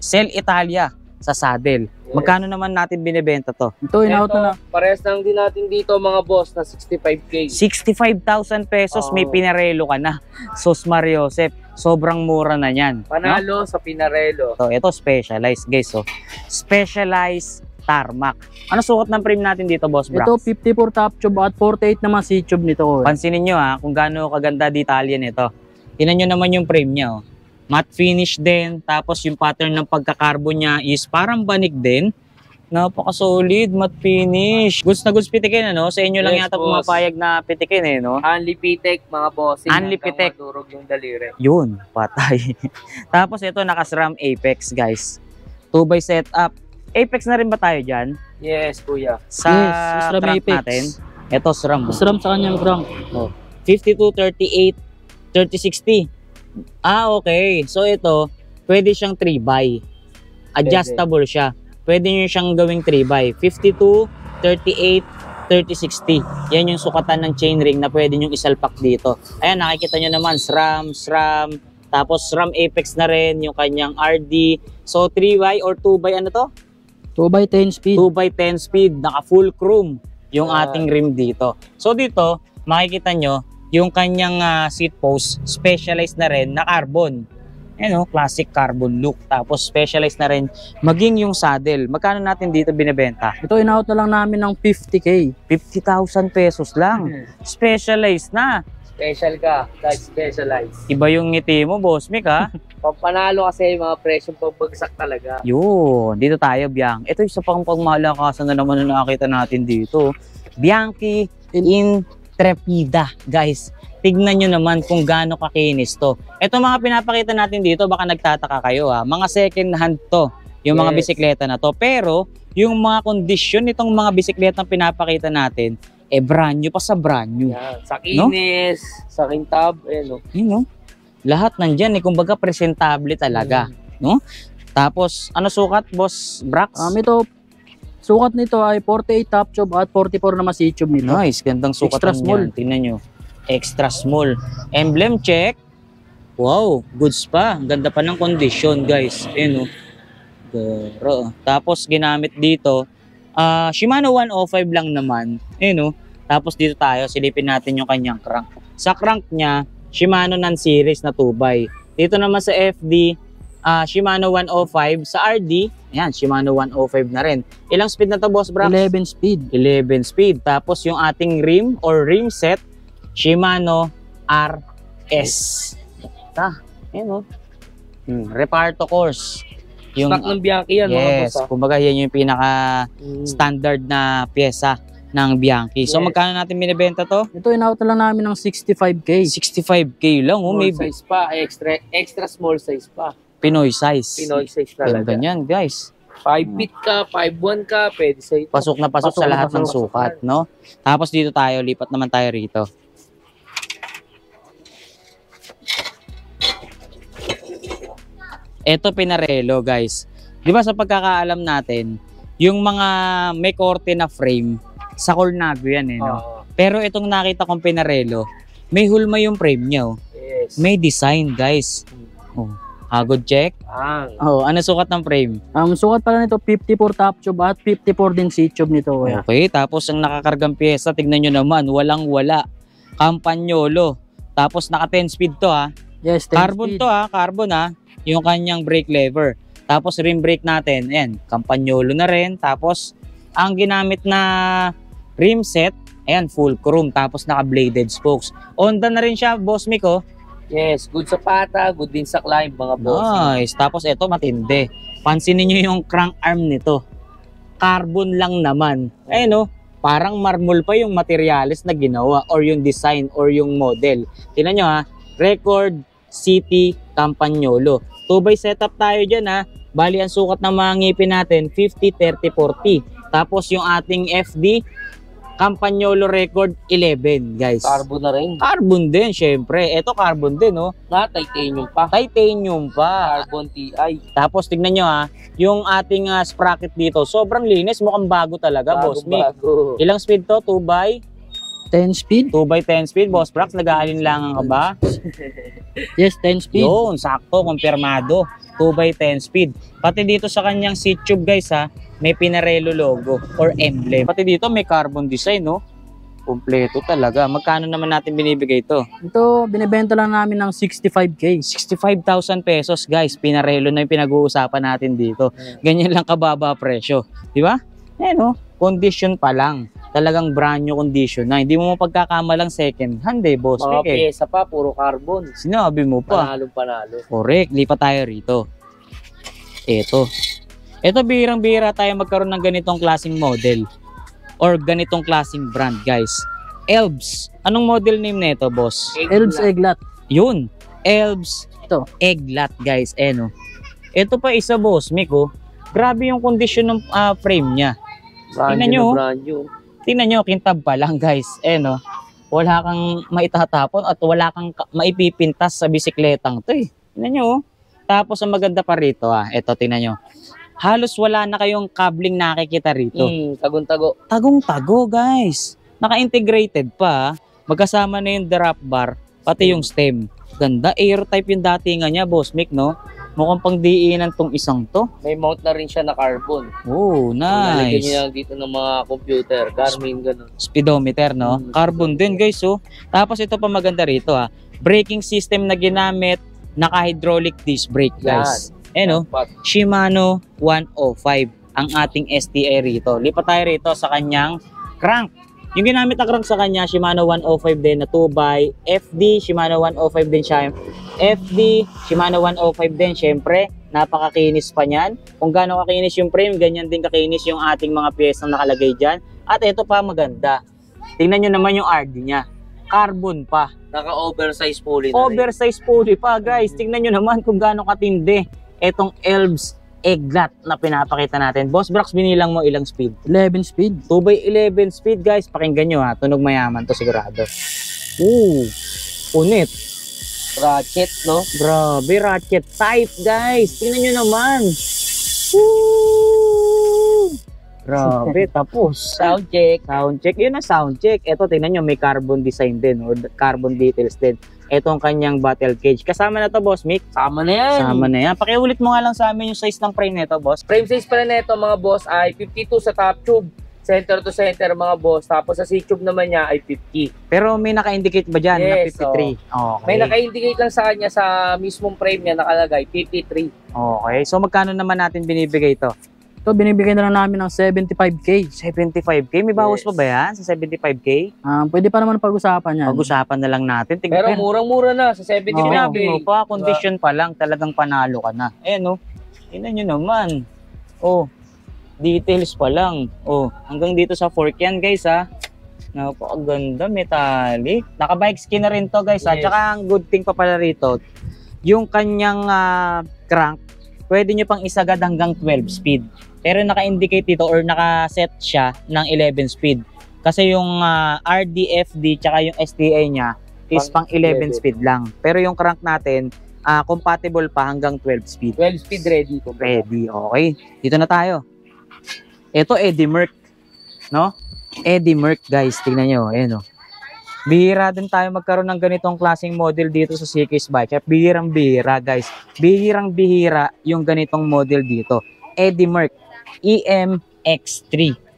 Cell Italia sa saddle. Magkano naman natin binibenta to? Ito, in-out na lang. Parehas lang din natin dito mga boss na 65K. 65,000 pesos, may Pinarello ka na. Sos Mariosep, sobrang mura na yan. Panalo sa Pinarello. So, ito specialized, guys. So, specialized tarmac. Ano sukat ng frame natin dito, boss Brax? Ito 54 top tube at 48 naman C-tube nito. Pansinin nyo, ha, kung gaano kaganda detalye nito. Tingnan nyo naman yung frame niya. Oh. Matte finish din. Tapos yung pattern ng pagka-carbon niya is parang banig din. Napaka-solid, matte finish. Goods na goods pitikin, ano? Sa inyo lang Yes, yata boss. pumapayag na pitikin, eh, no? Unli Pitek mga boss. Unli Pitek. Madurog yung daliri. Yun, patay. Tapos ito, naka-SRAM Apex, guys. 2x setup. Apex na rin ba tayo dyan? Yes, kuya. Sa Yes, SRAM crank Apex. natin. Ito, SRAM. SRAM sa kanyang crank. 52, 38, 3060. Okay. So ito, pwede siyang 3x. Adjustable siya. Pwede nyo siyang gawing 3x. 52, 38, 3060. Yan yung sukatan ng chainring na pwede nyo isalpak dito. Ayan, nakikita nyo naman, SRAM, tapos SRAM Apex na rin, yung kanyang RD. So 3x or 2x ano to? 2x10 speed. 2x10 speed, naka full chrome yung ating rim dito. So dito, makikita nyo, yung kanyang seat post, specialized na rin na carbon. Ayan, classic carbon look. Tapos specialized na rin maging yung saddle. Magkano natin dito binibenta? Ito, in-out na lang namin ng 50K. 50,000 pesos lang. Specialized na. Special ka. Like specialized. Iba yung ngiti mo, boss Mick, ha? Pampanalo kasi yung mga presyong pagbagsak talaga. Yun, dito tayo, Biang. Ito yung sa pangmalakasan na naman na nakakita natin dito. Bianchi Intrepida, guys. Tignan nyo naman kung gaano kakinis to. Ito mga pinapakita natin dito, baka nagtataka kayo, ha. Mga second hand to, yung mga bisikleta na to. Pero, yung mga kondisyon nitong mga bisikletang pinapakita natin, brand new pa sa brand new. Yan. Sa kinis, sa kintab, Yun, no? Lahat nandyan eh. Kumbaga presentable talaga. No? Tapos, ano sukat, Boss Brax? Ito, sukat nito ay 48 top tube at 44 naman si tube nito. Nice, gandang sukat Extra small. Tingnan nyo. Extra small. Emblem check. Wow, goods pa. Ganda pa ng condition, guys. Ayun, oh. Tapos, ginamit dito. Shimano 105 lang naman. Ayun, oh. Tapos, dito tayo. Silipin natin yung kanyang crank. Sa crank niya, Shimano non-series na 2x. Dito naman sa FD, Shimano 105. Sa RD, ayan, Shimano 105 na rin. Ilang speed na to, Boss Brax? 11 speed. 11 speed. Tapos yung ating rim or rim set, Shimano RS. Ayan o. Reparto course. Yung, Stock ng Bianchi yan, mga boss. yes, kumbaga yan yung pinaka standard na pyesa ng Bianchi. So Yes. magkano natin binibenta to? Ito, inauto lang namin ng 65K. 65K lang. Oh, Small may size pa, extra small size pa. Pinoy size. Pinoy size Ganda talaga. niyan, guys. 5 feet ka, 5'1 ka, pwede sa ito. Pasok na pasok, Pasok sa na lahat ng pasok. sukat, no? Tapos dito tayo, lipat naman tayo rito. Ito Pinarello, guys. 'Di ba sa pagkakaalam natin, yung mga may korte na frame, sa Cornado yan eh, no? Oo. Pero itong nakita kong Pinarello, may hulma yung frame niya, oh. Yes. May design, guys. Oh, hagod check. Oh, ano sukat ng frame? Sukat pala nito 54 top tube at 54 din si tube nito, kuya. Okay, tapos ang nakakargang pyesa, tignan nyo naman, walang-wala. Campagnolo. Tapos naka 10 speed to ha. Yes, 10 Carbon speed. to ha, carbon ha. Yung kanyang brake lever. Tapos rim brake natin, ayan, Campagnolo na rin. Tapos ang ginamit na rim set, ayan, full chrome. Tapos naka bladed spokes. Honda na rin siya, Boss Mick, oh. Yes, good sa pata, good din sa climb, mga boss. Nice. Tapos ito matindi. Pansinin nyo yung crank arm nito. Carbon lang naman. Eh no, parang marmol pa yung materials na ginawa or yung design or yung model. Tingnan nyo ha, Record City Campagnolo. 2x setup tayo dyan ha. Bali ang sukat ng mga ngipin natin 50, 30, 40. Tapos yung ating FD Campagnolo Record 11, guys. Carbon na rin. Carbon din, syempre. Ito carbon din, no? Na titanium pa. Titanium pa. Carbon TI. Tapos tignan nyo ha, yung ating sprocket dito, sobrang linis, mukhang bago talaga, Boss Mick. Bago. Ilang speed to? 2x? 10 speed? 2x10 speed, Boss Brax, nag-aalinlangan ka ba? Yes, 10 speed. Yun, sakto, kumpirmado. 2x10 speed. Pati dito sa kanyang seat tube, guys ha, may Pinarello logo or emblem. Pati dito may carbon design, no? Kompleto talaga. Magkano naman natin binibigay ito? Ito, binibenta lang namin ng 65K. 65,000 pesos, guys. Pinarello na yung pinag-uusapan natin dito. Ganyan lang kababa presyo. Di ba? Eh no, condition pa lang. Talagang brand new condition na. Hindi mo mapagkakamalang second hand eh, boss. Mga Mick, eh. pyesa pa, puro carbon. Sinabi mo pa. Panalo. Correct. Lipat tayo rito. Ito bihirang-bihira tayo magkaroon ng ganitong klaseng model. Or ganitong klaseng brand, guys. Elbs. Anong model name nito, boss? Elves Eglat. Yun. Elbs. Ito. Eglat, guys. Eh, no. Ito pa isa, boss, Miko. Grabe yung condition ng frame niya. Tingnan nyo. Brand new. Tingnan nyo, kintab pa lang, guys. Eh, no. Wala kang maitatapon at wala kang maipipintas sa bisikletang to, eh. Tingnan nyo, oh. Tapos, ang maganda pa rito, Ito, tingnan nyo. Halos wala na kayong cabling nakikita rito. Tagong-tago. Tagong-tago, guys. Naka-integrated pa. Magkasama na yung drop bar, pati yung stem. Ganda. Air type yung datingan niya, Boss Mick, no? Mukhang pang diinan tong isang to. May mount na rin siya na carbon. Oh, Nalagyan nice. niya lang dito ng mga computer, Garmin, gano'n. Speedometer, no? Carbon din, guys, oh. Tapos ito pa maganda rito, Braking system na ginamit, naka-hydraulic disc brake, guys. Eh, no? Shimano 105 ang ating STI rito. Lipat tayo rito sa kanyang crank. Yung ginamit na crank sa kanya, Shimano 105 din na 2x. FD, Shimano 105 din siya. FD, Shimano 105 din. Syempre, napakakinis pa niyan. Kung gaano kakinis yung frame, ganyan din kakinis yung ating mga piyesang nakalagay dyan. At ito pa maganda. Tingnan nyo naman yung RD niya. Carbon pa. Naka-oversize pulley na rin. Oversize pulley pa, guys. Tingnan nyo naman kung gaano katindi etong Elbs Eglat na pinapakita natin. Boss Brax, binilang mo ilang speed? 11 speed. 2x11 speed, guys. Pakinggan nyo, Tunog mayaman to sigurado. Ooh, punit. Ratchet, no? Grabe, ratchet type, guys. Tingnan nyo naman. Woo! Grabe, tapos. Sound check. Sound check. Yun ang sound check. Ito, tingnan nyo, may carbon design din or carbon details din. Ito ang kanyang battle cage. Kasama na to, boss Mick. Sama na yan. Kasama na yan. Pakiulit mo nga lang sa amin yung size ng frame nito, boss. Frame size pala nito mga boss ay 52 sa top tube. Center to center mga boss. Tapos sa C-tube naman niya ay 50. Pero may naka-indicate ba dyan na Yes, 53? Okay. May naka-indicate lang sa kanya sa mismong frame niya nakalagay 53. Okay. So, magkano naman natin binibigay ito? Ito, binibigay na lang namin ng 75K. 75K? May bawas Yes. pa ba yan sa 75K? Pwede pa naman pag-usapan yan. Pag-usapan na lang natin. Pero murang-mura na sa 75K. Sinabi mo pa, condition pa lang, talagang panalo ka na. No? Tingnan nyo naman. Oh, details pa lang. Oh, hanggang dito sa fork yan, guys, ha. Napakaganda, metallic. Naka-bike skin na rin to, guys, ha. Yes. Tsaka ang good thing pa pala rito, yung kanyang crank, pwede nyo pang isagad hanggang 12 speed. Pero naka-indicate dito or naka-set siya ng 11 speed. Kasi yung RDFD tsaka yung STA niya is pang 11 speed lang. Pero yung crank natin, compatible pa hanggang 12 speed. 12 speed ready. Ready, okay. Dito na tayo. Ito, Eddie Merc. No? Eddie Merc, guys. Tingnan nyo. Ayan, oh. Bihira din tayo magkaroon ng ganitong klaseng model dito sa CK's Bike Shop. Bihirang-bihira, guys. Bihirang-bihira yung ganitong model dito. Eddie Merc EMX3.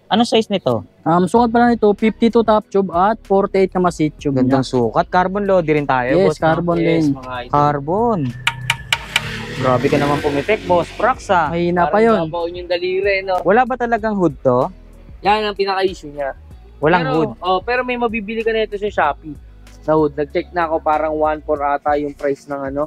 Ano size nito? Sukat pala nito, 52 top tube at 48 na seat tube Gandang niya. sukat. Carbon loader rin tayo, Yes, boss. carbon Yes, din. mga idol. Carbon. Grabe ka naman pumitik, boss. Prox, ah. Mahina pa yun. Parang yung daliri, no? Wala ba talagang hood to? Yan ang pinaka-issue niya. Walang hood. Pero may mabibili ka na ito sa Shopee. Na hood. Nag-check na ako, parang 1.4 ata yung price ng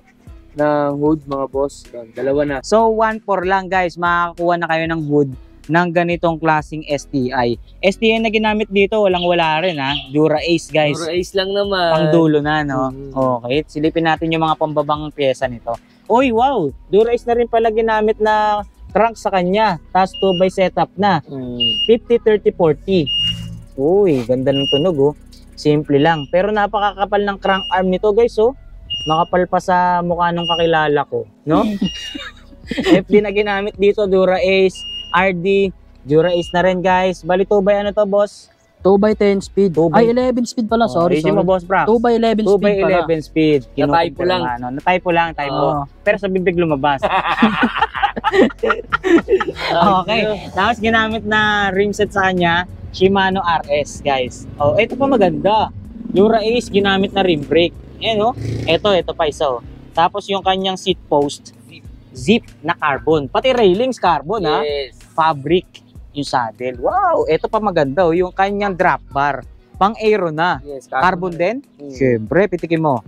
ng hood, mga boss. Yan, dalawa na. So, 1.4 lang, guys. Makakakuha na kayo ng hood ng ganitong klaseng STI. STI na ginamit dito, walang-wala rin, ha. Dura Ace, guys. Puro ace lang naman. Pang dulo na, no? Mhm. Okay. Silipin natin yung mga pambabang pyesa nito. Uy, wow! Dura Ace na rin pala ginamit na crank sa kanya. Tapos 2x setup na. 50, 30, 40. Uy, ganda ng tunog, oh. Simple lang. Pero napakakapal ng crank arm nito, guys, oh. Makapal pa sa mukha nung kakilala ko, no? FD na ginamit dito, Dura Ace, RD, Dura Ace na rin, guys. Bali 2x ano to, boss? 2x10 speed. 2x Ay, 11 speed pala. Sorry, Ready mo, boss, Brax? 2x11 speed pala. 2x11 speed. Na-typo lang. Na-typo lang, typo. Oo. Pero sa bibig lumabas. Okay. Tapos ginamit na rim set sa kanya, Shimano RS, guys. Oh, ito pa maganda. Dura Ace ginamit na rim brake. Ayan, oh. Ito pa isa, oh. Tapos yung kanyang seat post, zip na carbon. Pati railings carbon, ha. Yes. Fabric yung saddle. Wow, ito pa maganda, oh. Yung kanyang drop bar. Pang aero na. Yes, Carbon din? Siyempre, pitikin mo.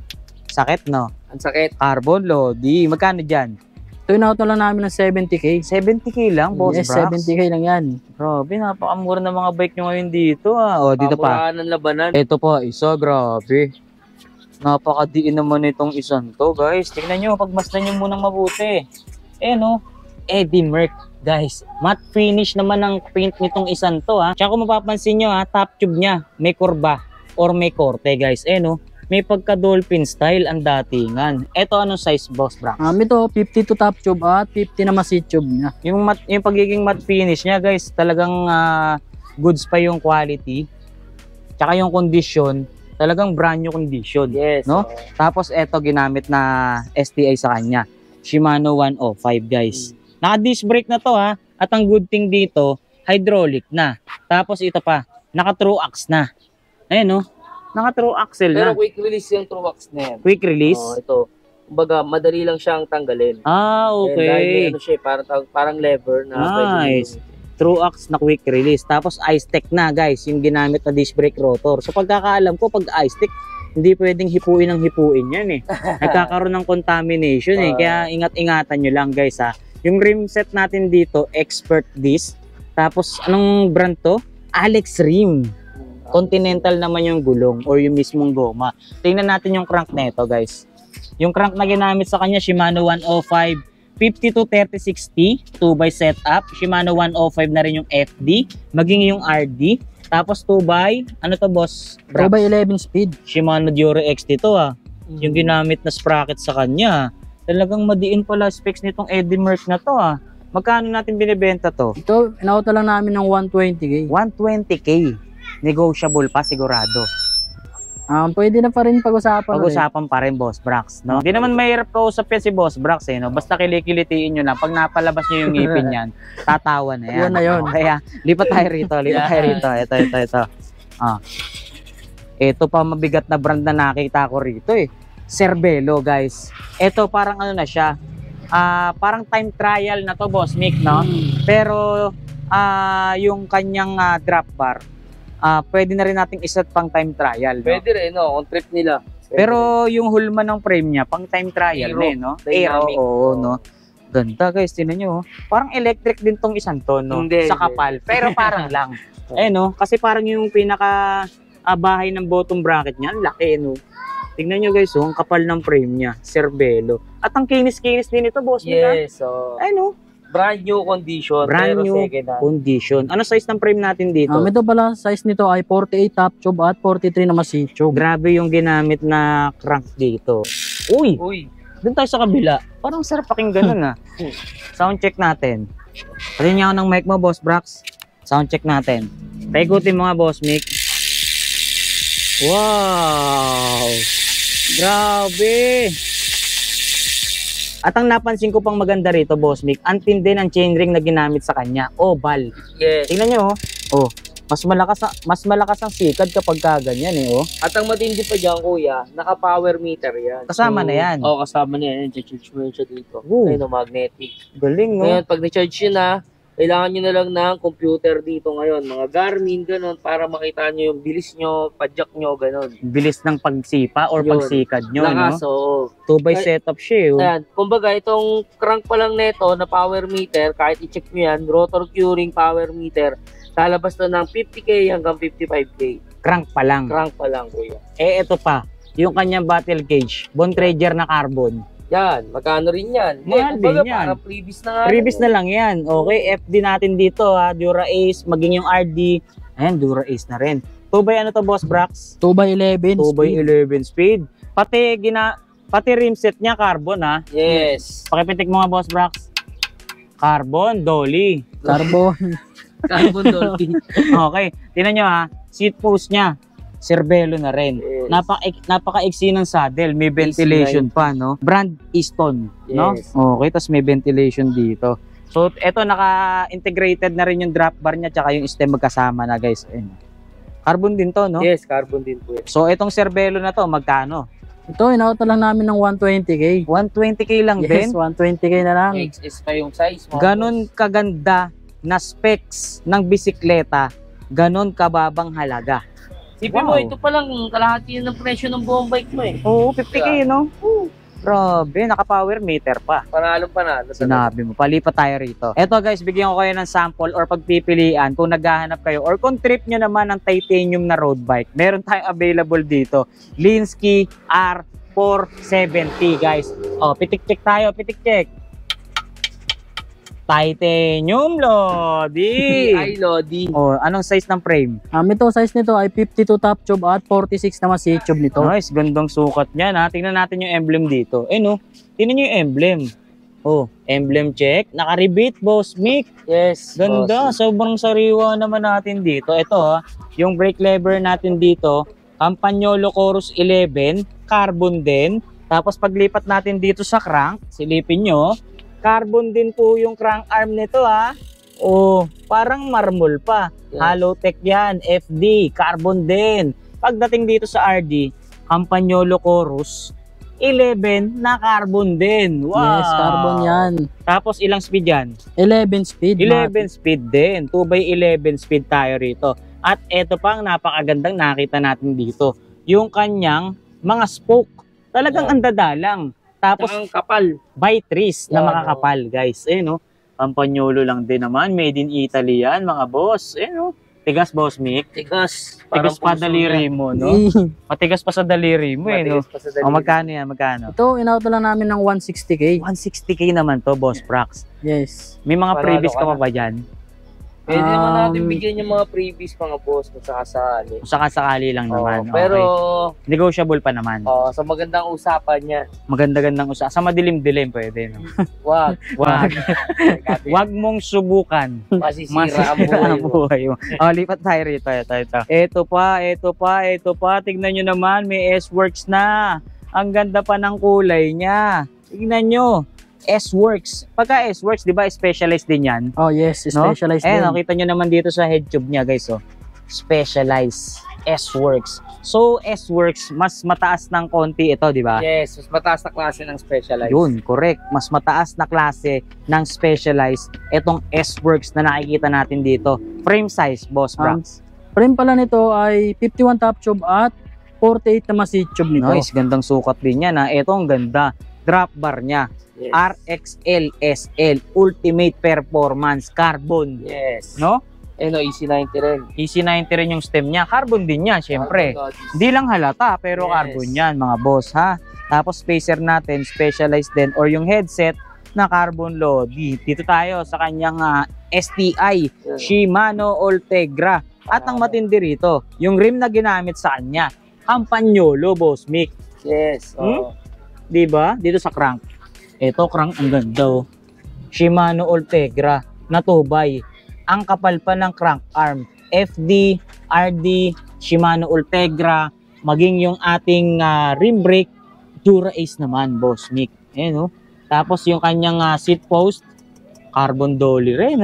Sakit, no? Ang sakit. Carbon loading. Magkano dyan? Ito yung na lang namin ng 70K. 70K lang, boss, Yes, Brax. 70K lang yan. Grabe, napakamura ng mga bike nyo ngayon dito, ah. O, dito pa. Pamurahan ng labanan. Ito pa, isa, grabe. Napakadiin naman itong isang to, guys. Tingnan nyo, pagmasdan nyo munang mabuti. No? Eddie Merc, guys. Matte finish naman ang paint nitong isang to, ha. Tsaka kung mapapansin nyo, ha, top tube niya, may kurba or may korte, guys. No? May pagka-dolphin style ang datingan. Ito, anong size, boss, Brax? Ito, 52 top tube at 50 na seat tube niya. Yung pagiging matte finish niya, guys, talagang goods pa yung quality. Tsaka yung condition, talagang brand new condition. Yes. No? Tapos eto ginamit na STI sa kanya. Shimano 105, guys. Naka-disc brake na to, ha. At ang good thing dito, hydraulic na. Tapos ito pa, naka-true axe na. Ayan, no? Naka-true axle Pero na. quick release yung Truax na yan. Quick release. Ito. Kumbaga, madali lang siyang tanggalin. Ah, And dahil may okay. siya, parang lever na Nice. pwede. True axe na quick release. Tapos ice tech na, guys, yung ginamit na disc brake rotor. So pagkakaalam ko, pag ice tech, hindi pwedeng hipuin ng hipuin yan, eh. Nagkakaroon ng contamination, eh. Kaya ingat-ingatan nyo lang, guys, ha. Yung rim set natin dito, Expert Disc. Tapos anong brand to? Alex Rim. Continental naman yung gulong or yung mismong goma. Tingnan natin yung crank nito, guys. Yung crank na ginamit sa kanya, Shimano 105 50-30-60 2x setup. Shimano 105 na rin yung FD, maging yung RD. Tapos 2x, ano to, boss? 2x11 speed. Shimano Dura XT to, ah. yung ginamit na sprocket sa kanya. Talagang madiin pala specs nitong Eddie Merc na to ah. Magkano natin binibenta to? Ito, inauto lang namin ng 120k. 120k. Negotiable pa sigurado. Pwede na pa rin pag-usapan. Pag-usapan pa rin, Boss Brax, no? Hindi naman mahirap kausap yan si Boss Brax, eh, no? Basta kilikilitiin nyo lang. Pag napalabas nyo yung ngipin yan, tatawa na yan. Yun na yun. Kaya, lipat tayo rito. Ito. Ah. Ito pa mabigat na brand na nakita ko rito, eh. Cervelo, guys. Ito parang ano na siya. Parang time trial na to, Boss Mick, no? Pero, yung kanyang drop bar, pwede na rin nating iset pang time trial, no? Pwede rin, no? Kung trip nila. Pero yung hulma ng frame niya, pang time trial Aero, eh, no? dynamic. Oo, no? Ganda, guys. Tinan nyo, oh. Parang electric din tong isang to, no? Hindi, Sa kapal. Pero parang lang. No? Kasi parang yung pinaka bahay ng bottom bracket niya, ang laki, no? Tingnan nyo, guys, oh. Ang kapal ng frame niya. Cervelo. At ang kinis-kinis din ito, boss. Yes, so... No? Brand new condition. Brand pero new second hand. condition. Ano size ng frame natin dito? Ito pala, size nito ay 48 top tube at 43 na masi tube. Grabe yung ginamit na crank dito. Uy! Uy, Doon tayo sa kabila. Parang sarap pakinggan nun ah. Sound check natin. Pati niya ako ng mic mo, Boss Brax. Sound check natin. Paikutin mo nga, Boss Mick. Wow! Grabe! At ang napansin ko pang maganda rito, Boss Mick, ang tindi ng chainring na ginamit sa kanya. Oval. yes. Tingnan nyo, oh. Mas malakas ang sikad kapag ganyan eh, oh. At ang matindi pa dyan, kuya, naka-power meter yan. Kasama na yan. Oo, kasama na yan. Charge mo yan siya dito. Ooh. Ayun, magnetic. Galing, no? Ngayon, pag na-charge yun na, kailangan nyo na lang ng computer dito ngayon. Mga Garmin, ganun, para makita nyo yung bilis nyo, padjak nyo, ganun. Bilis ng pagsipa or Yun. pagsikad nyo, Lakas, no? oo. 2x setup siya, eh, oh. Ayan, kumbaga, itong crank pa lang neto na power meter, kahit i-check nyo yan, rotor curing power meter, lalabas na ng 50k hanggang 55k. Crank pa lang. Crank pa lang, kuya. Ito pa, yung kanyang battle cage, Bontrager na carbon. Yan, magkano rin yan? Mahal Kumbaga, din yan. parang previous na nga. Previous na lang yan. Okay, FD natin dito ha, Dura Ace, maging yung RD. Ayan, Dura Ace na rin. 2x ano to, Boss Brax? 2x11 2x11 speed. Pati rim set niya, carbon ha. Yes. Pakipitik mo nga, Boss Brax. Carbon, dolly. carbon. Carbon Dolphin. Okay, tinan nyo ha, seat post niya, Cervelo na rin. Yes. Napaka-iksi ng saddle, may ventilation pa, no? Brand Easton, no? Yes. Okay, tapos may ventilation dito. So, eto naka-integrated na rin yung drop bar niya tsaka yung stem magkasama na, guys. Ayun. Carbon din to, no? Yes, carbon din po. So, etong Cervelo na to, magkano? Ito, inauto lang namin ng 120k. 120k lang Yes, din? 120k na lang. XS pa yung size mo. Ganon kaganda na specs ng bisikleta, ganon kababang halaga. Sipin Wow. mo, ito pa lang kalahati yun ng presyo ng buong bike mo eh. Oo, 50k, no? Grabe, naka-power meter pa. Panalong panalo. Sinabi mo, palipat tayo rito. Eto guys, bigyan ko kayo ng sample or pagpipilian kung naghahanap kayo or kung trip nyo naman ng titanium na road bike. Meron tayong available dito. Linsky R470 guys. Oh, pitik check tayo, pitik check. Titanium Lodi. Ay, Lodi. Oh, anong size ng frame? Ito, size nito ay 52 top tube at 46 na masi tube nito. Nice, gandang sukat niyan ha. Tingnan natin yung emblem dito. No, tingnan nyo yung emblem. Oh, emblem check. Naka-rebate, Boss Mick. Yes. Ganda, boss. sobrang sariwa naman natin dito. Ito ha, yung brake lever natin dito, Campagnolo Chorus 11, carbon din. Tapos paglipat natin dito sa crank, silipin nyo, carbon din po yung crank arm nito ha. Oh, parang marmol pa. Yes. Halotech yan, FD, carbon din. Pagdating dito sa RD, Campagnolo Chorus 11 na carbon din. Wow. Yes, carbon yan. Tapos ilang speed yan? 11 speed. 11 speed din. 2x11 speed tayo rito. At ito pang napakagandang nakita natin dito. Yung kanyang mga spoke. Talagang Yeah. andadalang. Tapos Tsaka ang kapal. by trees na Yeah, makakapal, guys. No? Campagnolo lang din naman. Made in Italy yan, mga boss. No? Tigas, Boss Mick. Tigas. Tigas pa daliri mo, no? Matigas pa sa daliri mo, no? O, magkano yan? Magkano? Ito, inauto lang namin ng 160k. 160k naman to, Boss Prax. Yes. May mga Panalo previous ka ka pa na. ba dyan? Pwede naman natin bigyan yung mga previous mga boss kung sakasali. Kung sakasakali lang naman. Pero, okay. Negotiable pa naman. sa magandang usapan niya, Maganda-gandang usa. Sa madilim-dilim pwede. No? wag. Wag mong subukan. Masisira ang buhay mo. Lipat tayo rito. Ito pa. Tignan nyo naman, may S-Works na. Ang ganda pa ng kulay niya. Tignan nyo. S-Works. Pagka S-Works, di ba, specialized din yan? Oh yes, specialized din. Nakita nyo naman dito sa head tube niya, guys. Specialized. S-Works. So, S-Works, mas mataas ng konti ito, di ba? Yes, mas mataas na klase ng specialized. Yun, correct. Mas mataas na klase ng specialized itong S-Works na nakikita natin dito. Frame size, boss, Brax. Frame pala nito ay 51 top tube at 48 na seat tube nito. Nice, gandang sukat din yan. Ito ang ganda. Drop bar niya. Yes. RXL SL Ultimate Performance Carbon. Yes. No? Easy 90 rin. Easy 90 rin yung stem niya. Carbon din yan, syempre. Hindi lang halata, pero Yes. carbon yan, mga boss, ha? Tapos spacer natin, specialized din, or yung headset na carbon load. Dito tayo sa kanyang STI, Shimano Ultegra. At ang matindi rito, yung rim na ginamit sa kanya, Campagnolo, boss Mick. Yes. Diba? Dito sa crank. Ito, crank, ang ganda. Shimano Ultegra na tubay. Ang kapal pa ng crank arm. FD, RD, Shimano Ultegra, maging yung ating rim brake, Dura Ace naman, boss Mick. Ayan, Tapos yung kanyang seat post, carbon dolly rin,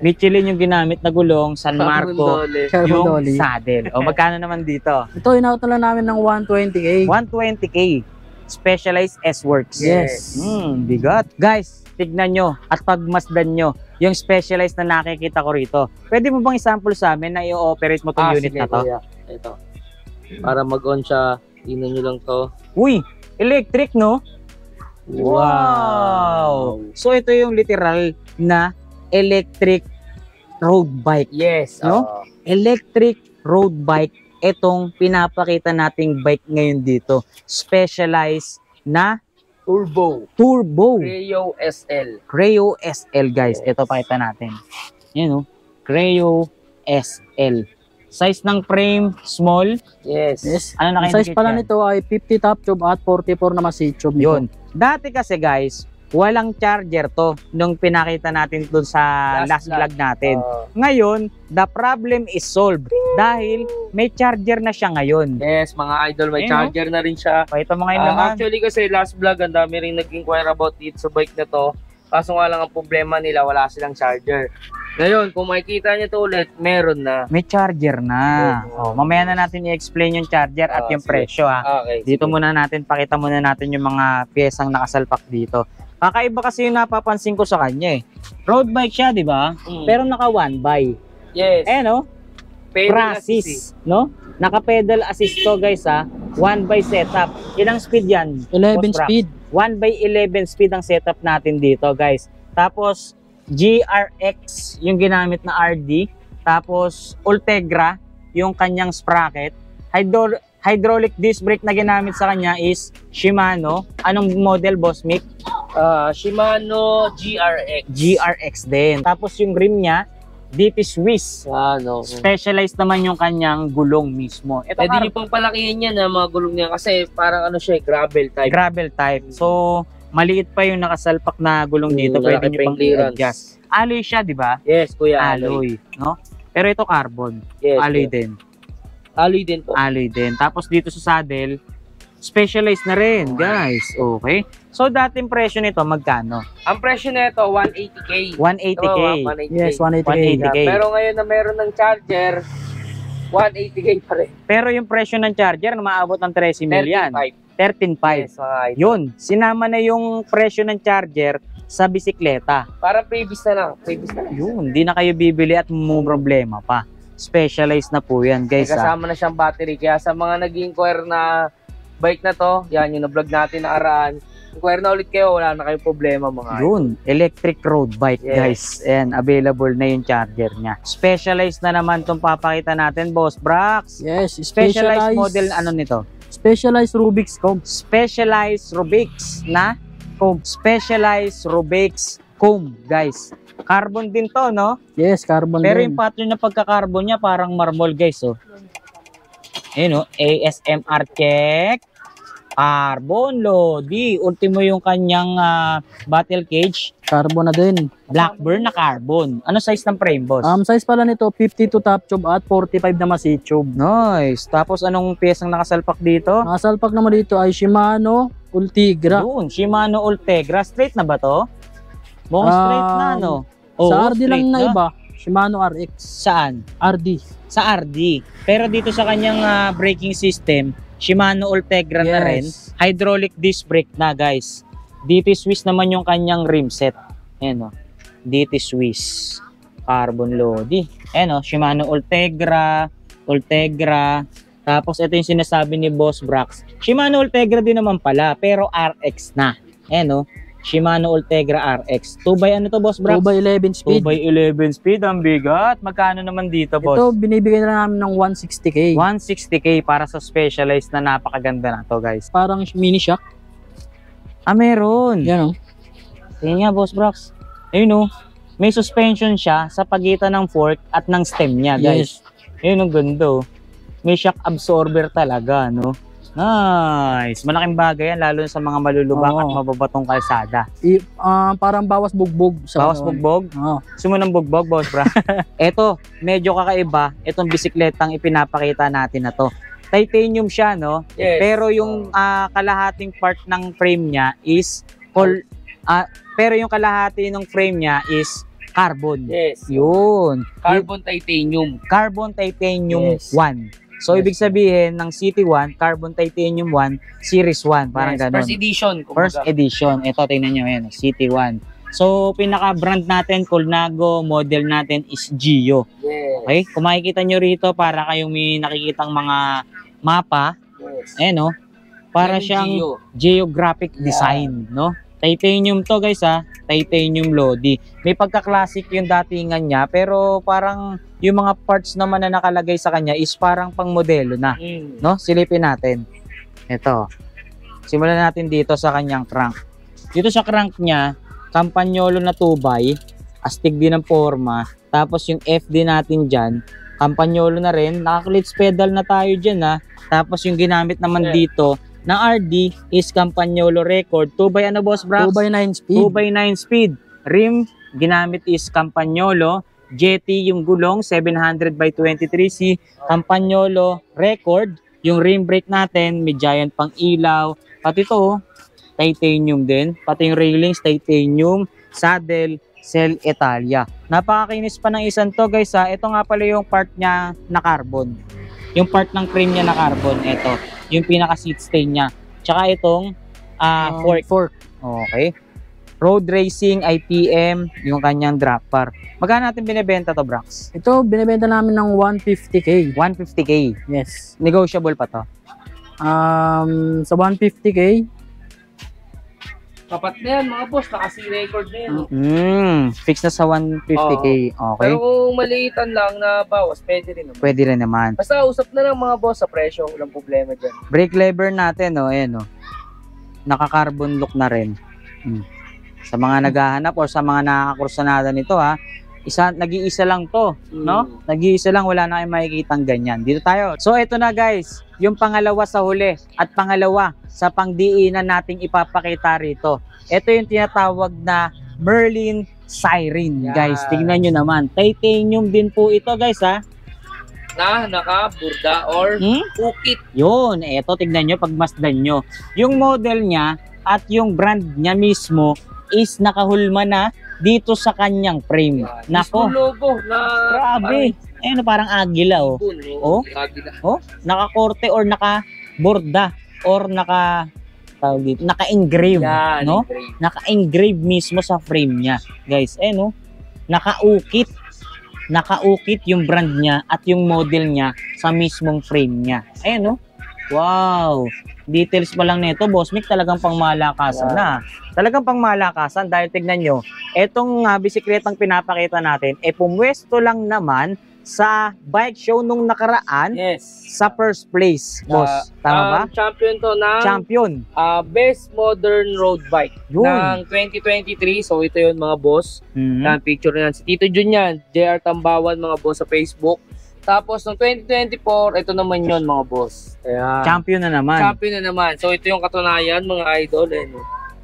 Michelin yung ginamit na gulong, San Marco, yung dolly. saddle. Magkano naman dito? Ito, inauto lang namin ng 120k. 120k. Specialized S-Works. Yes. Bigat. Guys, tignan nyo at pagmasdan nyo yung specialized na nakikita ko rito. Pwede mo bang sample sa amin na i-operate mo itong unit na to? Kuya. Ito. Para mag-on siya, tingnan nyo lang to. Uy, electric, no? Wow! So ito yung literal na electric road bike. Yes. No? Electric road bike. Itong pinapakita nating bike ngayon dito. Specialized na Turbo. Creo SL. Creo SL, guys. Ito pakita natin. Yan, Creo SL. Size ng frame, small. Yes. Ano Ang size pala nito ay 50 top tube at 44 na seat tube nito. Yun. Dati kasi, guys, walang charger to nung pinakita natin dun sa last vlog natin. Ngayon, the problem is solved dahil may charger na siya ngayon. Yes, mga idol, may charger na rin siya. Pakita mo ngayon naman. Actually kasi last vlog, ang dami rin nag-inquire about it sa bike na to. Kaso nga lang ang problema nila, wala silang charger. Ngayon, kung makikita nyo to ulit, meron na. May charger na. Mamaya na natin i-explain yung charger at yung presyo. Okay, dito muna natin, pakita muna natin yung mga piyesang nakasalpak dito. Kakaiba kasi yung napapansin ko sa kanya Road bike siya, di ba? Pero naka one by. Yes. Pedal assist, no? Naka pedal assist to, guys, One by setup. Ilang speed yan? 11 speed. 1 by 11 speed ang setup natin dito, guys. Tapos GRX yung ginamit na RD. Tapos Ultegra yung kanyang sprocket. Hydraulic disc brake na ginamit sa kanya is Shimano. Anong model, boss Mick? Shimano GRX. GRX din. Tapos yung rim niya, DP Swiss. Specialized naman yung kanyang gulong mismo. Ito, pwede nyo pang palakihin yan mga gulong niya kasi parang gravel type. Gravel type. So, maliit pa yung nakasalpak na gulong dito. Pwede nyo pang i-adjust. Alloy siya, di ba? Yes, kuya. Alloy. No? Pero ito carbon. Yes, alloy kuya. din. Alloy din po. Alloy din. Tapos dito sa saddle, specialized na rin, guys. Okay. So, dating presyo nito, magkano? Ang presyo nito, 180k. 180k. Yes, 180k. Pero ngayon na meron ng charger, 180k pa rin. Pero yung presyo ng charger, maabot ng 13 million. 13.5. Yes, Yun, sinama na yung presyo ng charger sa bisikleta. Para previous na lang. Yun, di na kayo bibili at mo problema pa. Specialized na po yan, guys. Kasama na siyang battery. Kaya sa mga nag-inquire na bike na to, yan yung na-vlog natin nakaraan. Inquire na ulit kayo, wala na kayong problema mga yun, electric road bike, guys. And available na yung charger niya. Specialized na naman itong papakita natin, boss Brax. Yes, specialized model ano nito? Specialized Rubik's Cube. Specialized Rubik's na comb. Specialized Rubik's comb, guys. Carbon din to, no? Yes, carbon Pero din. yung pattern na pagka-carbon niya parang marble, guys, oh. Ayun, oh. ASMR check. Carbon, Lodi. Ultimo yung kanyang battle cage. Carbon na din. Blackburn na carbon. Ano size ng frame, boss? Size pala nito, 52 top tube at 45 na masi tube. Nice. Tapos anong piyesang nakasalpak dito? Nakasalpak naman dito ay Shimano Ultegra. Doon, Shimano Ultegra. Straight na ba to? Mukhang straight na, no? Sa RD lang straight na iba, Shimano RX. Saan? RD. Sa RD. Pero dito sa kanyang braking system, Shimano Ultegra na rin. Hydraulic disc brake na, guys. DT Swiss naman yung kanyang rim set. Ayan, o. DT Swiss. Carbon Lodi. Ayan, o. Shimano Ultegra. Tapos ito yung sinasabi ni Boss Brax. Shimano Ultegra din naman pala, pero RX na. Ayan, o. Shimano Ultegra RX. 2 by ano to, Boss Brax? 2x11 speed. 2x11 speed, ang bigat. Magkano naman dito, boss? Ito, binibigay na namin ng 160k. 160k para sa specialized na napakaganda na to, guys. Parang mini shock. Ah, meron. Yan o. Tingnan nga, Boss Brax. Ayun, oh. May suspension siya sa pagitan ng fork at ng stem niya, guys. Yes. Ayun, ang ganda, oh. May shock absorber talaga, no? Nice. Malaking bagay yan, lalo sa mga malulubak at mababatong kalsada. Parang bawas bugbog. Bawas bugbog? Oo. Sumo ng bugbog, Boss Brax. Eto, medyo kakaiba. Itong bisikletang ipinapakita natin na to. Titanium siya, no? Yes. Pero yung kalahating part ng frame niya is carbon. Yes. Yun. Carbon titanium. Carbon titanium Yes. 1. So, ibig sabihin ng CT1, Carbon Titanium 1, Series 1. Parang Yes, ganun. First edition. First edition. Ito, tingnan nyo. Ayan, CT1. So, pinaka-brand natin, Colnago, model natin is Geo. Yes. Okay? Kung makikita nyo rito, para kayong may nakikitang mga mapa, Yes. ayan, no? Para Yan yung siyang Geo. geographic design, no? Titanium to, guys, ha? Titanium Lodi. May pagka-classic yung datingan niya, pero parang yung mga parts naman na nakalagay sa kanya is parang pang modelo na, no? Silipin natin. Ito. Simulan natin dito sa kanyang crank. Dito sa crank niya, Campagnolo na 2x, astig din ang forma. Tapos yung FD natin dyan, Campagnolo na rin. Naka-clutch pedal na tayo dyan, ha? Tapos yung ginamit naman dito na RD is Campagnolo Record. 2x ano, Boss Brax? 2x9 speed. 2x9 speed. Rim, ginamit is Campagnolo. Jetty, yung gulong, 700/23C. Campagnolo Record. Yung rim brake natin, may giant pang ilaw. Pati ito, titanium din. Pati yung railings, titanium. Saddle, Cell Italia. Napakakinis pa ng isang to, guys, ha. Ito nga pala yung part niya na carbon. Yung part ng frame niya na carbon, ito. Yung pinaka seat stay niya. Tsaka itong fork. Okay. Road Racing, IPM, yung kanyang drop bar. Magkano natin binibenta to, Brax? Ito, binibenta namin ng 150k. 150k. Yes. Negotiable pa to. Sa 150k, Kapat na yan, mga boss. Naka-C record na yan. Fix na sa 150k. Okay. Pero kung maliitan lang na bawas, pwede rin naman. Pwede rin naman. Basta usap na lang mga boss sa presyo. Walang problema dyan. Brake lever natin, oh, ayan, oh. Naka-carbon look na rin. Sa mga naghahanap o sa mga nakakakursanada nito, ha, nag-iisa lang to, no? Nag-iisa lang, wala na kayong makikitang ganyan. Dito tayo. So, ito na, guys, yung pangalawa sa huli at pangalawa sa pangdiinan nating ipapakita rito. Ito yung tinatawag na Merlin Siren, guys. Tingnan nyo naman. Titanium din po ito, guys, ha. Na naka-burda or ukit. Yun, eto, tignan nyo, pagmasdan nyo. Yung model niya at yung brand niya mismo is nakahulma na dito sa kanyang frame. Nako. Mismo logo na Grabe. Ayun, parang agila, oh. Oh? Oh, naka-korte or naka-borda or naka-engrave, no? Naka-engrave mismo sa frame niya. Guys, no? Naka-ukit. Naka-ukit yung brand niya at yung model niya sa mismong frame niya. Ayun, no? Wow. Details pa lang nito, Boss Mick, talagang pangmalakasan na. Talagang pangmalakasan dahil tignan nyo, etong bisikletang pinapakita natin, pumwesto lang naman sa bike show nung nakaraan Yes. sa first place, boss. Tama ba? Champion to ng Champion. Best Modern Road Bike Yun. ng 2023. So ito yun mga boss. Yan, picture na yan. Si Tito Jun yan. JR Tambawan mga boss sa Facebook. Tapos noong 2024, ito naman yun mga boss. Ayan. Champion na naman. Champion na naman. So ito yung katunayan mga idol.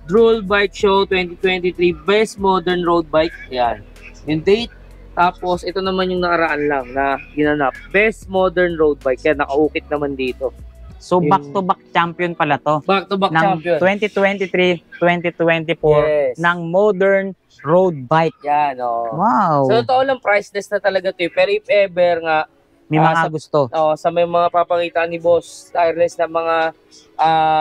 Drool Bike Show 2023 Best Modern Road Bike. Yan. Yung date. Tapos ito naman yung nakaraan lang na ginanap. Best Modern Road Bike. Yan, nakaukit naman dito. So Yung- back-to-back champion pala to. Back-to-back Ng champion. 2023-2024 Yes. ng modern road bike. Yan, oh. Wow. So totoo lang priceless na talaga to. Pero if ever nga, May mga sa- gusto. sa may mga papakita ni Boss Tireless na mga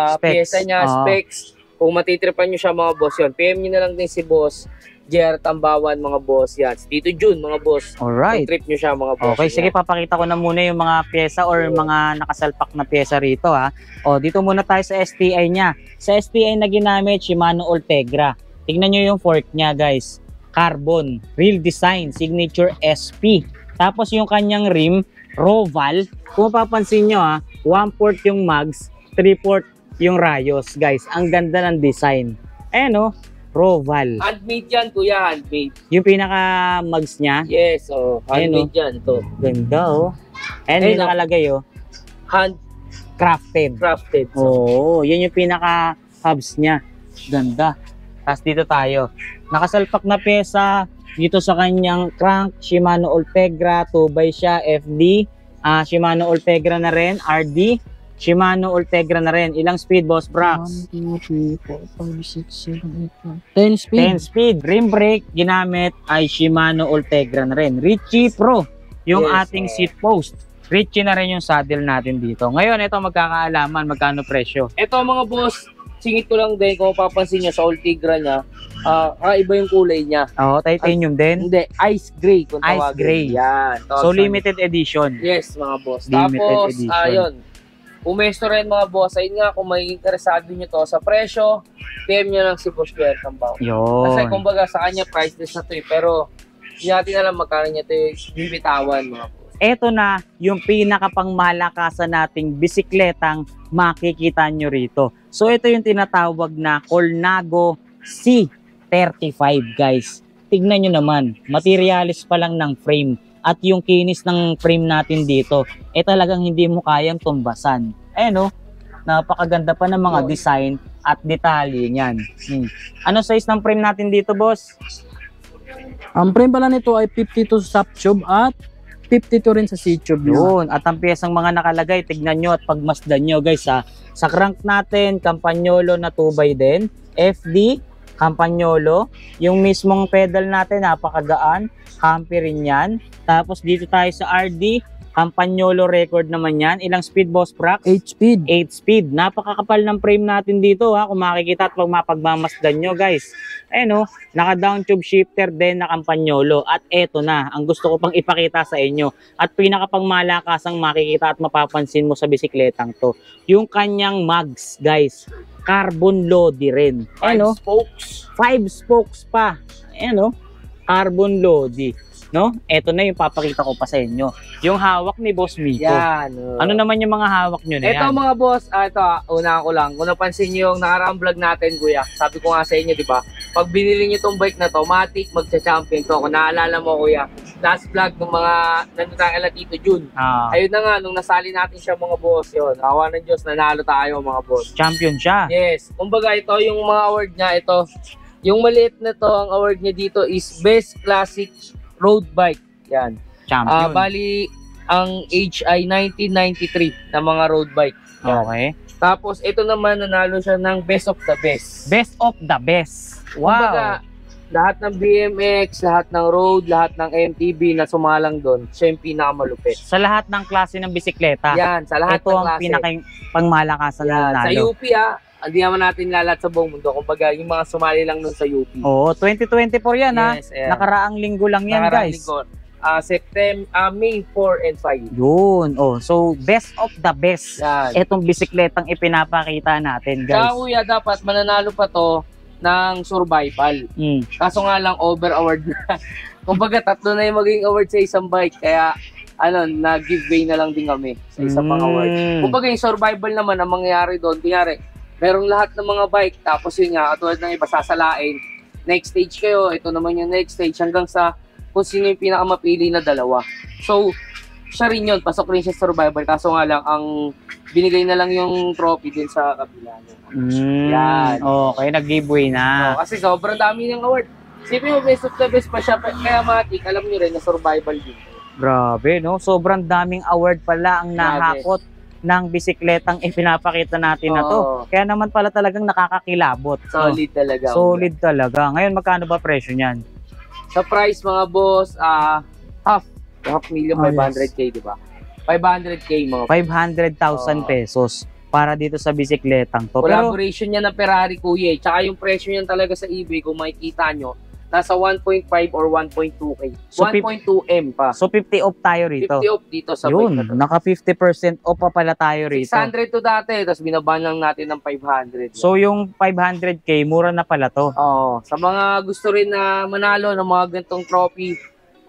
Specs. pyesa niya, Oo. specs, kung matitripan nyo siya mga boss yun, PM nyo na lang din si Boss JR Tambawan mga boss yan. Si Tito Jun mga boss. Alright. Trip nyo siya mga boss. Okay, sige, papakita ko na muna yung mga pyesa or mga nakasalpak na pyesa rito, ha. O, dito muna tayo sa STI niya. Sa STI na ginamit, Shimano Ultegra. Tignan nyo yung fork niya, guys. Carbon, real design, signature SP. Tapos yung kanyang rim, Roval. Kung mapapansin nyo, ha, 1/4 yung mags, 3/4 yung rayos, guys. Ang ganda ng design. Ayan, o, Roval. Handmade yan kuya, handmade. Yung pinaka-mags niya, Yes, Ayun, handmade yan. Ito. ganda, oh. And may Ayun, oh. nakalagay, oh, crafted. Handcrafted. Oo, yun yung pinaka-hubs niya. Ganda. Tapos dito tayo. Nakasalpak na pyesa dito sa kanyang crank, Shimano Ultegra, 2x siya, FD. Shimano Ultegra na rin, RD. Shimano Ultegra na rin. Ilang speed, Boss Brax? 1, 2, 3, 4, 5, 6, 7, 8, 10 speed. 10 speed. Rim brake, ginamit ay Shimano Ultegra na rin. Richie Pro, yung Yes, ating seat post. Richie na rin yung saddle natin dito. Ngayon, ito magkakaalaman, magkano presyo. Ito mga boss, singit ko lang din kung mapapansin nyo sa Ultegra niya, iba yung kulay niya. Oo, titanium din. Hindi, ice gray kung Ice tawagin. gray. Yan. So, limited edition. Yes, mga boss. Limited Tapos, edition. ayun. Pumesto rin mga boss. Ayun nga, kung may interesado nyo to sa presyo, PM nyo lang si Boss Pierre Tambao. Kasi Yun. kumbaga sa kanya priceless na to eh. Pero, hindi natin alam magkano niya to yung bibitawan mga boss. Eto na yung pinakapangmalakasan nating bisikletang makikita nyo rito. So, ito yung tinatawag na Colnago C35, guys. Tignan nyo naman, materialis pa lang ng frame. At yung kinis ng frame natin dito, talagang hindi mo kayang tumbasan. No? Napakaganda pa ng mga design at detalye niyan. Ano size ng frame natin dito, boss? Ang frame pala nito ay 52 sa top tube at 52 rin sa C-tube niya. Yun. At ang piyesang mga nakalagay, tignan nyo at pagmasdan nyo, guys, ha. Sa crank natin, Campagnolo na 2x din. FD, Campagnolo. Yung mismong pedal natin, napakagaan. Campi rin yan. Tapos dito tayo sa RD, Campagnolo record naman yan. Ilang speed, Boss Brax? 8 speed. 8 speed. Napakakapal ng frame natin dito, ha. Kung makikita at pag mapagmamasdan nyo, guys. Naka down tube shifter din na Campagnolo. At eto na, ang gusto ko pang ipakita sa inyo. At pinakapangmalakasang makikita at mapapansin mo sa bisikletang to. Yung kanyang mags, guys. Carbon lodi rin. 5 spokes. 5 spokes pa. Carbon lodi. No? Ito na yung papakita ko pa sa inyo. Yung hawak ni Boss Miko. Yan. Ano naman yung mga hawak nyo na Ito yan? mga boss, una ko lang. Kung napansin nyo yung nakaraang vlog natin, kuya, sabi ko nga sa inyo, di ba? Pag binili nyo tong bike na to, matik magsa-champion to. Kung naalala mo, kuya, last vlog ng mga nandun tayo kala Tito Jun. Ayun na nga, nung nasali natin siya mga boss, yun. Awa ng Diyos, nanalo tayo mga boss. Champion siya. Yes. Kumbaga ito, yung mga award niya, ito. Yung maliit na to, ang award niya dito is Best Classic Road Bike. Yan. Champion. Bali, ang age ay 1993 na mga road bike. Yan. Okay. Tapos, ito naman, nanalo siya ng Best of the Best. Best of the best. Wow. Kumbaga, lahat ng BMX, lahat ng road, lahat ng MTB na sumalang doon, siya yung pinakamalupit. Sa lahat ng klase ng bisikleta, Yan, sa lahat ito ng ang klase. pinakapangmalakasan na Yan. Sa nanalo. UP, hindi naman natin lalat sa buong mundo. Kumbaga, yung mga sumali lang doon sa UP. Oo, 2024 yan, ha. Yes, ayan. Nakaraang linggo lang yan, Nakaraang guys. linggo. May 4 and 5. Yun. So best of the best. Yan. Etong bisikletang ipinapakita natin, Kaya guys. kuya, dapat mananalo pa to ng survival. Mm. Kaso nga lang, over award na. Kumbaga, 3 na yung maging award sa isang bike. Kaya, nag-giveaway na lang din kami sa isang mga award. Kumbaga, yung survival naman ang mangyayari doon. Kunyari, merong lahat ng mga bike. Tapos yun nga, katulad ng iba sasalain. Next stage kayo, ito naman yung next stage. Hanggang sa kung sino yung pinakamapili na 2. So, siya rin yun. Pasok rin siya sa survival. Kaso nga lang, ang binigay na lang yung trophy din sa kabila niya. Yan. Okay, nag-giveaway na. Kasi sobrang dami ng award. Sipin mo, best of the best pa siya. Kaya matik, alam nyo rin na survival din. Grabe, no? Sobrang daming award pala ang nahakot ng bisikletang ipinapakita natin na to. Kaya naman pala talagang nakakakilabot. Solid talaga. Solid talaga. Ngayon, magkano ba presyo niyan? Sa price, mga boss, half million, 500K, di ba? 500K, mga 500,000 pesos para dito sa bisikletang to. Collaboration niya ng Ferrari, kuya. Tsaka yung presyo niyan talaga sa eBay, kung makikita nyo, nasa 1.5 or 1.2K. So, 1.2M pa. So 50 off tayo rito. 50 off dito sa Yun, bike na to. naka 50% off pa pala tayo rito. 600 to dati, tapos binaban lang natin ng 500. So yung 500K, mura na pala to. Oo. Sa mga gusto rin na manalo ng mga gantong trophy,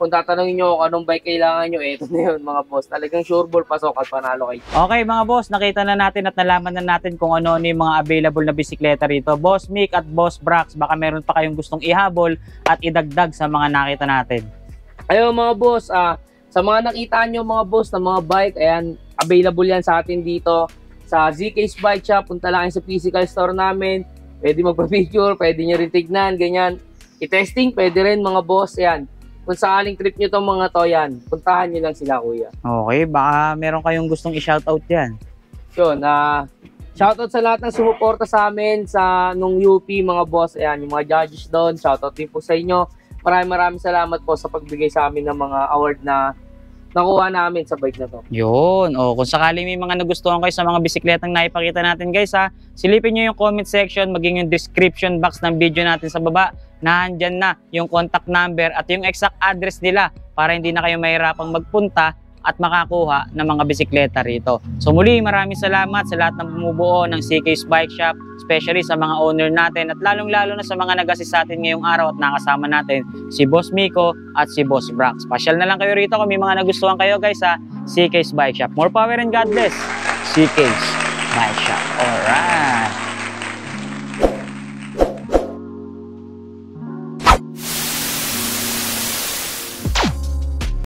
kung tatanungin nyo kung anong bike kailangan nyo, eto na yun mga boss. Talagang sure ball, pasok at panalo kayo. Okay mga boss, nakita na natin at nalaman na natin kung ano yung mga available na bisikleta rito. Boss Mick at Boss Brax, baka meron pa kayong gustong ihabol at idagdag sa mga nakita natin. Ayun mga boss, sa mga nakita nyo mga boss na mga bike, ayan, available yan sa atin dito sa ZK's Bike Shop. Punta lang kayo sa physical store namin. Pwede magpa-picture, pwede nyo rin tignan, ganyan. I-testing, pwede rin mga boss, ayan. Kung sakaling trip nyo itong mga to, yan, puntahan nyo lang sila, kuya. Okay, baka meron kayong gustong i-shoutout yan. Yun, shoutout sa lahat ng sumuporta sa amin sa nung UP, mga boss. Ayan, yung mga judges doon, shoutout din po sa inyo. Maraming salamat po sa pagbigay sa amin ng mga award na nakuha namin sa bike na to. Yun, kung sakali may mga nagustuhan kayo sa mga bisikletang naipakita natin guys silipin nyo yung comment section, maging yung description box ng video natin sa baba. Nandyan na yung contact number at yung exact address nila para hindi na kayo mahirapang magpunta at makakuha ng mga bisikleta rito. So muli, maraming salamat sa lahat ng bumubuo ng CK's Bike Shop, especially sa mga owner natin at lalong-lalo na sa mga nag-assist sa atin ngayong araw at nakasama natin si Boss Miko at si Boss Brax. Pasyal na lang kayo rito kung may mga nagustuhan kayo guys sa CK's Bike Shop. More power and God bless, CK's Bike Shop. Alright.